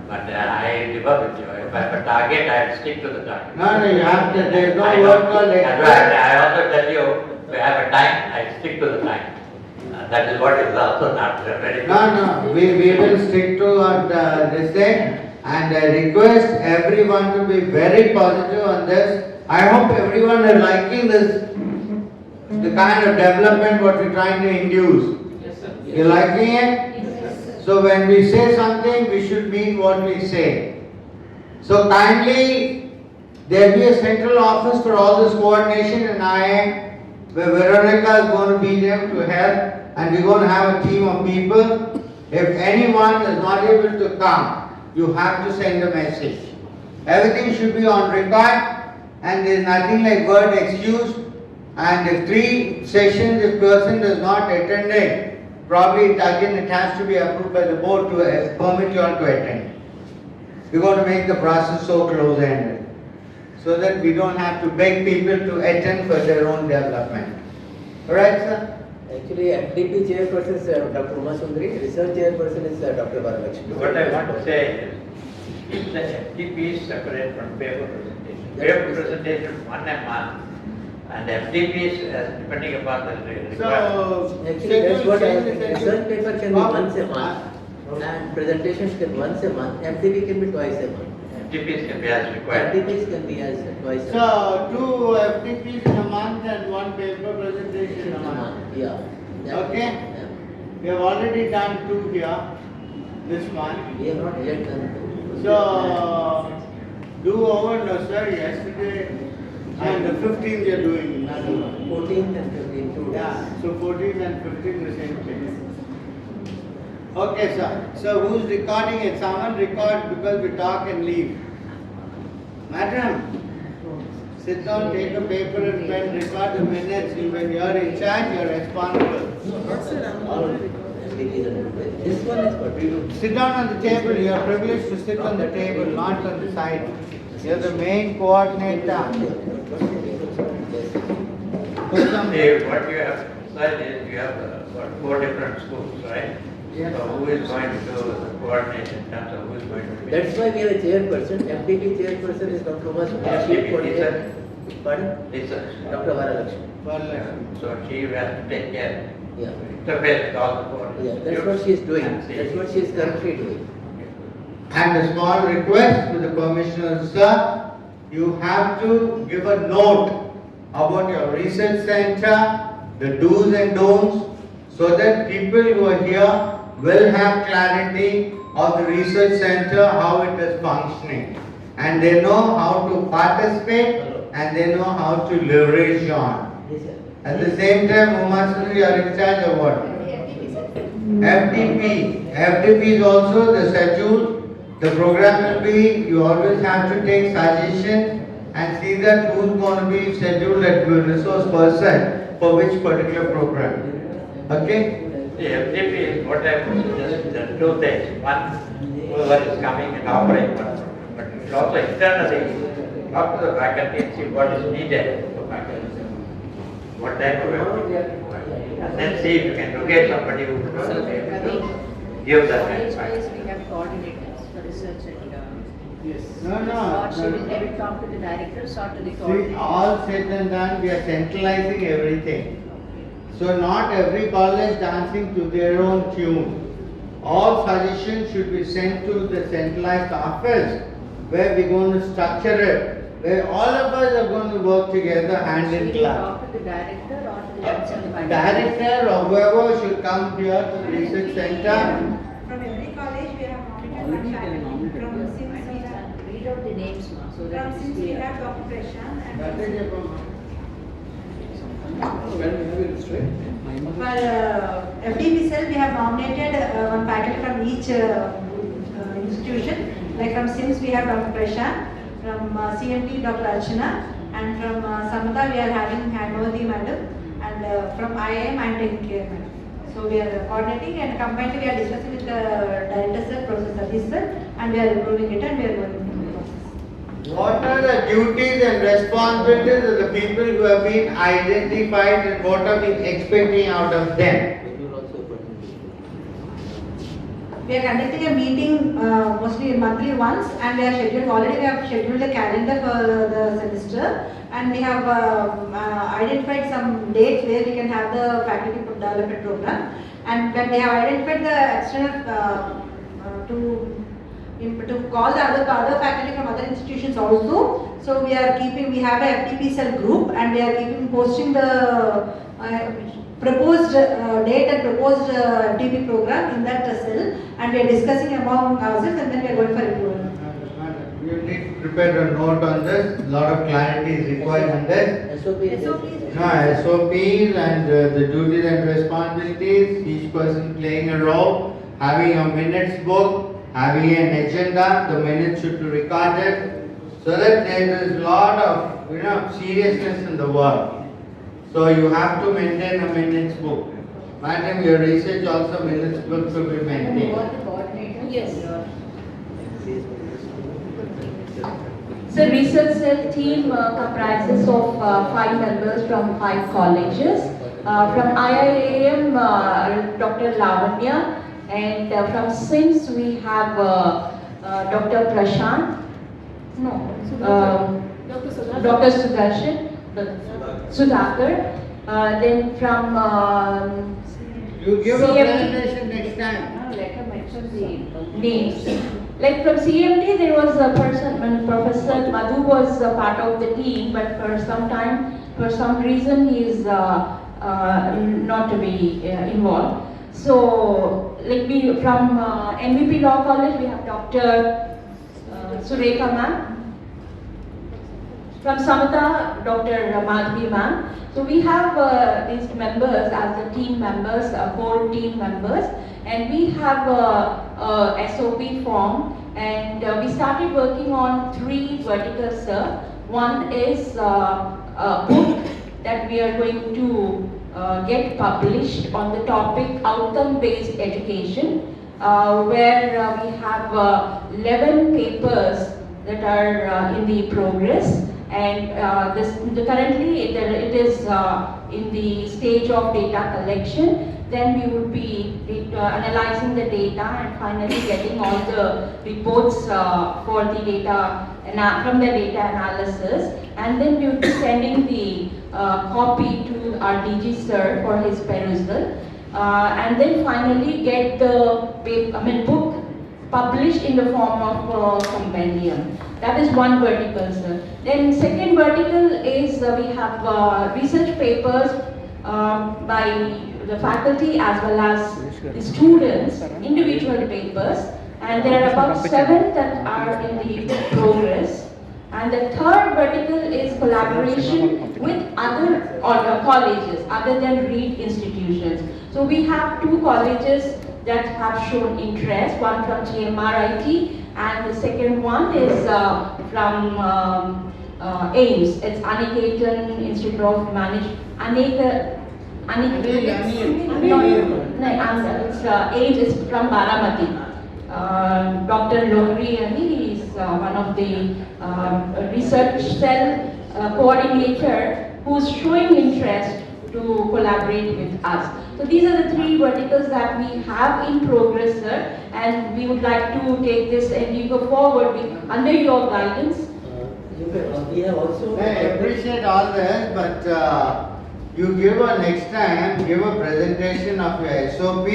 But I differ with you. If I have a target, I stick to the target. No, you have to, there is no work called I also tell you, if I have a time, I stick to the time. That is what is also not very good. No, we will stick to this thing and I request everyone to be very positive on this. I hope everyone is liking this, the kind of development what we're trying to induce. Yes, sir. You liking it? Yes. So when we say something, we should mean what we say. So kindly, there will be a central office for all this coordination and I am, where Veronica is going to be there to help and we're going to have a team of people. If anyone is not able to come, you have to send a message. Everything should be on record and there is nothing like word excuse. And if 3 sessions, if person does not attend it, probably it has to be approved by the board to permit you all to attend. We're going to make the process so close-ended so that we don't have to beg people to attend for their own development. Alright, sir? Actually, FDP chairperson is Dr. Uma Sundari, research chairperson is Dr. Varalakshmi. What I want to say is, the FDP is separate from paper presentation. Paper presentation one a month, and FDP is depending upon the requirement. So, Actually, that's what I think. schedule Research paper can be once a month and presentations can once a month, FDP can be twice a month. FDPs can be as required. FDPs can be as twice a month. So, 2 FDPs in a month and 1 paper presentation in a month. Yeah. Okay. Yeah. We have already done 2 here this month. We have not yet done two. So, do over, no sir, yesterday and the 15th you are doing another one. 14th and 15th, 2 days. Yeah, so 14th and 15th the same thing. Okay, sir. So who's recording it? Someone record because we talk and leave. Madam, sit down, take a paper and pen, record the minutes. When you're in charge, you're responsible. This one is for Sit down on the table. You're privileged to sit on the table, not on the side. You're the main coordinator. Put some What you have said is you have four different schools, right? Yeah. So who is going to coordinate in terms of who is going to be? That's why we have a chairperson. FDP chairperson is Dr. Umas. FDP teacher. Pardon? Research. Dr. Varalakshmi. So she has to take care. Yeah. Interface with all the board. Yeah, that's what she is doing. And see. That's what she is currently doing. And a small request to the commissioner, sir, you have to give a note about your research center, the do's and don'ts, so that people who are here will have clarity of the research center, how it is functioning. And they know how to participate and they know how to leverage on. At the same time, Umasundari, you are in charge of what? FDP. FDP is also the schedule. The program will be, you always have to take suggestions and see that who's going to be scheduled at the resource person for which particular program. Okay? The FDP is what I would suggest, there are two things. One, whoever is coming and offering, but it's also internally talk to the faculty and see what is needed for faculty. What type of FDP. And then see if you can locate somebody who will be able to give that kind of faculty. We have coordinators for research and No. they will talk to the directors or to the See, all said and done, we are centralizing everything. So not every college dancing to their own tune. All suggestions should be sent to the centralized office where we're going to structure it, where all of us are going to work together hand in glove. talk to the director or to the council. Director or whoever should come here to the research center. From every college, we have monitored one faculty. From since we have, Read out the names now, so that from it is since we clear. have Dr. Prashant and That is your for FDP cell, we have nominated one faculty from each institution. Like from SIMS, we have Dr. Prashant, from CMT, Dr. Archana, and from Samata, we are having Hanmodi madam, and from IIM, I am taking care madam. So we are coordinating and combined, we are discussing with the director sir, Professor Satish sir, and we are improving it and we are going through the process. What are the duties and responsibilities of the people who have been identified and what are we expecting out of them? We are conducting a meeting mostly monthly once, and we are scheduled, already we have scheduled a calendar for the semester, and we have identified some dates where we can have the faculty development program, and when we have identified the external to call the other faculty from other institutions also. So we are keeping, we have a FDP cell group, and we are keeping posting the proposed date and proposed FDP program in that cell, and we are discussing among ourselves, and then we are going for approval. You need to prepare a note on this. A lot of clarity is required on this. SOPs. No, SOPs and the duties and responsibilities, each person playing a role, having a minutes book, having an agenda, the minutes should be recorded, so that there is a lot of seriousness in the work. So you have to maintain a minutes book. Madam, your research also minutes book should be maintained. Yes. So research cell team comprises of 5 members from 5 colleges. From IIM, Dr. Lavanya, and from SIMS we have Dr. Prashant, Dr. Sudarshan, Sudhakar. Then from You give a CMT. presentation next time. Let her mention the names. Like from CMT, there was a person, when Professor Madhu was a part of the team, but for some reason, he is not to be involved. So, like we from MVP Law College, we have Dr. Surekha ma'am. From Samata, Dr. Madhvi ma'am. So we have these members as the team members, 4 team members, and we have a SOP form, and we started working on 3 verticals, sir. One is a book that we are going to get published on the topic outcome-based education, where we have 11 papers that are in the progress, and currently it is in the stage of data collection. Then we would be analyzing the data and finally getting all the reports for the data from the data analysis, and then we would be sending the copy to our DG sir for his perusal, and then finally get the book published in the form of compendium. That is one vertical, sir. Then second vertical is we have research papers by the faculty as well as the students, individual papers, and there are about 7 that are in the progress. And the third vertical is collaboration with other colleges other than REIT institutions. So we have 2 colleges that have shown interest, one from GMRIT and the second one is from AIMS. It's Aniketan Institute of Management. It's AIMS is from Baramati. Dr. Lohri is one of the research cell coordinator who's showing interest to collaborate with us. So these are the 3 verticals that we have in progress, sir, and we would like to take this and we go forward under your guidance. We have also. I appreciate all this, but you give next time, give a presentation of your SOP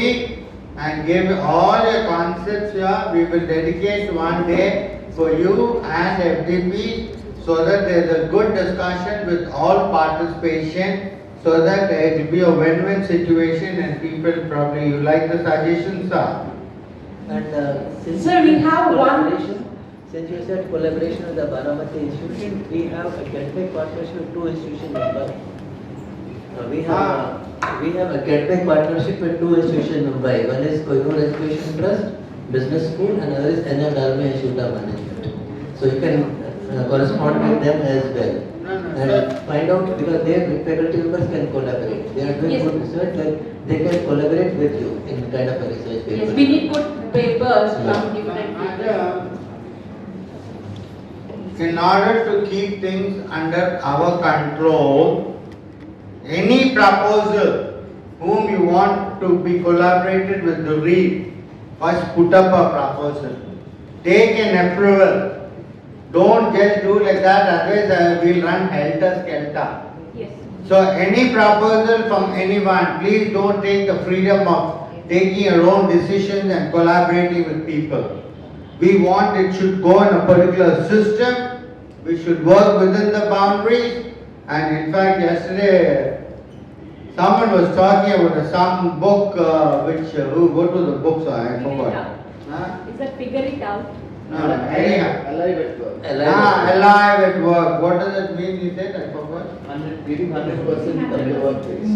and give all your concepts here. We will dedicate one day for you and FDP so that there is a good discussion with all participation, so that it will be a win-win situation and people probably, you like the suggestions, sir? And since Sir, we have collaboration, since you said collaboration with the Baramati institution, we have a getback partnership with 2 institutions in Mumbai. We have a getback partnership with 2 institutions in Mumbai. One is Koyur Education Trust, Business School, and another is NL Dalmia Institute of Management. So you can correspond with them as well. And find out, because their faculty members can collaborate. They are doing good research, that they can collaborate with you in kind of a research paper. Yes, we need good papers from different people. In order to keep things under our control, any proposal whom you want to be collaborated with the REIT, first put up a proposal. Take an approval. Don't just do like that, otherwise we'll run helter-skelter. Yes. So any proposal from anyone, please don't take the freedom of taking your own decisions and collaborating with people. We want it should go in a particular system, we should work within the boundaries, and in fact yesterday someone was talking about some book what was the book, I forgot. Huh? Is that Figure It Out? No, anyhow. Alive at work. Alive at work. What does it mean, you said? I forgot. Giving 100% of your workplace.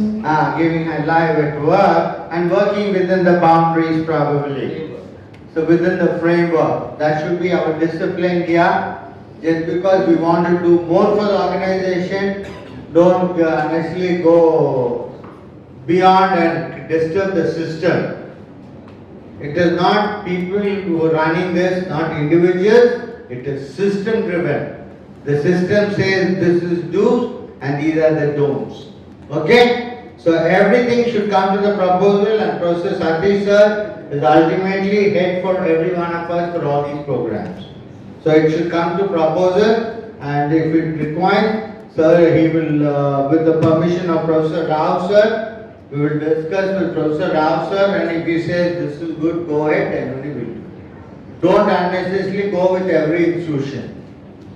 Giving alive at work and working within the boundaries probably. So within the framework. That should be our discipline here. Just because we want to do more for the organization, don't necessarily go beyond and disturb the system. It is not people who are running this, not individuals, it is system driven. The system says this is do's and these are the don'ts. Okay? So everything should come to the proposal, and Professor Satish sir is ultimately head for every one of us for all these programs. So it should come to proposal, and if it requires, sir, he will, with the permission of Professor Rao sir, we will discuss with Professor Rao sir, and if he says this is good, go ahead, and only will do. Don't unnecessarily go with every institution.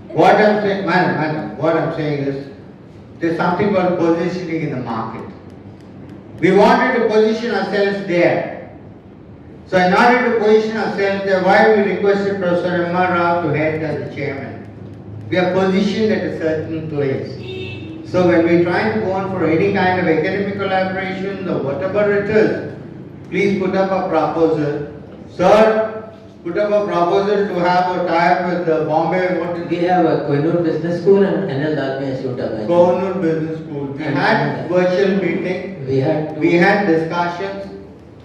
What I'm saying, madam, what I'm saying is, there's something called positioning in the market. We wanted to position ourselves there. So in order to position ourselves there, why we requested Professor M.R. Rao to head as the chairman? we are positioned at a certain place. So when we try to go on for any kind of academic collaboration or whatever it is, please put up a proposal. Sir, put up a proposal to have a tie-up with the Bombay, what is We have a Koinur Business School and NL Dalmia Institute of Management. Koinur Business School. We had virtual meeting, we had discussions,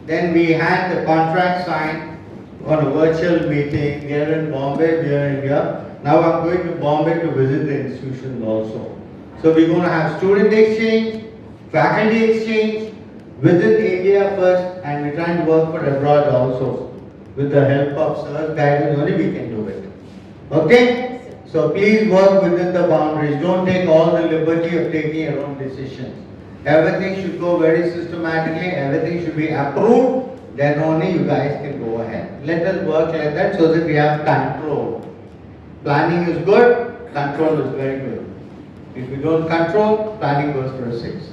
then we had the contract signed on a virtual meeting here in Bombay, we are in here. Now I'm going to Bombay to visit the institution also. So we're going to have student exchange, faculty exchange within India first, and we're trying to work for abroad also. With the help of sir's guidance only we can do it. Okay? So please work within the boundaries. Don't take all the liberty of taking your own decisions. Everything should go very systematically, everything should be approved, then only you guys can go ahead. Let us work like that so that we have control. Planning is good, control is very good. If we don't control, planning goes for a 6.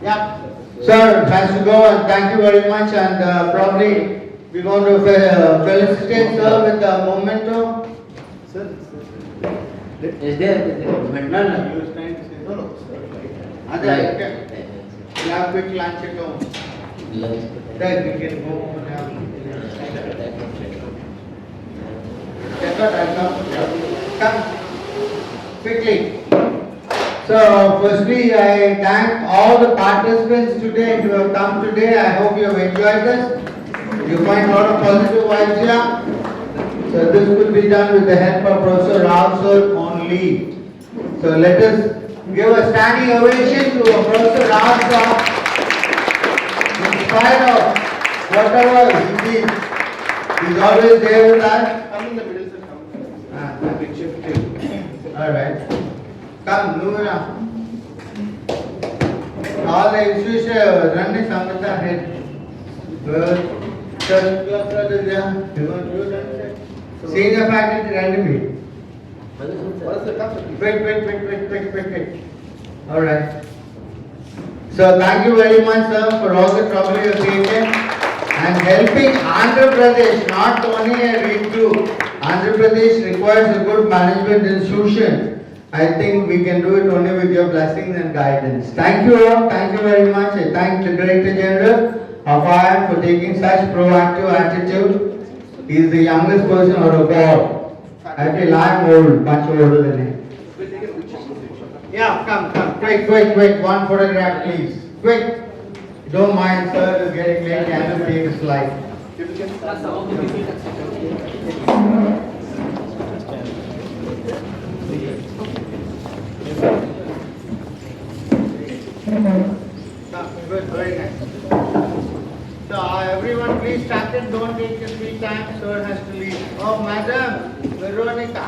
Yeah. Sir, has to go, and thank you very much, and probably we're going to felicitate sir with the memento. Sir, Is there no, you was trying to say no. Okay. We'll have quick lunch at home. Then we can go home and have. That's what I'll come. Quickly. So, firstly, I thank all the participants today who have come today. I hope you have enjoyed this. You find a lot of positive vibes here. So, this will be done with the help of Professor Rao sir only. So, let us give a standing ovation to Professor Rao sir. In spite of whatever he did, he's always there with us. Come in the middle, sir. Alright. Come, move around. All the institutions run in Samhita head. Good. Church club is there. You want to do that? Senior faculty randomly. Wait. Alright. So thank you very much, sir, for all the trouble you have taken and helping Andhra Pradesh, not only a read through. Andhra Pradesh requires a good management institution. I think we can do it only with your blessings and guidance. Thank you all. Thank you very much. I thank the Director General of IIM for taking such proactive attitude. He is the youngest person out of all. I feel I am old, much older than him. Yeah, come. Quick. One photograph, please. Quick. Don't mind, sir. It's getting late. I will take a slide. Good, very nice. So everyone please stand and don't take the 3 times, sir has to leave. Oh madam, Veronica.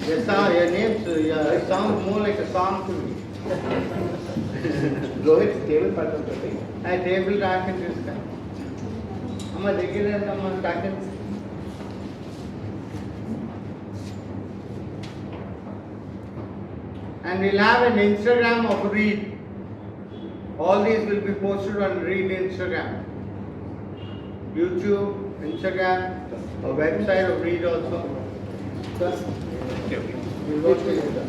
Your name sounds more like a song to me. Rohit, table part of the thing. I table talk in this guy. Amma dekhe amma talking. And we'll have an Instagram of Read. All these will be posted on Read Instagram, YouTube, Instagram, a website of Read also. We'll work together.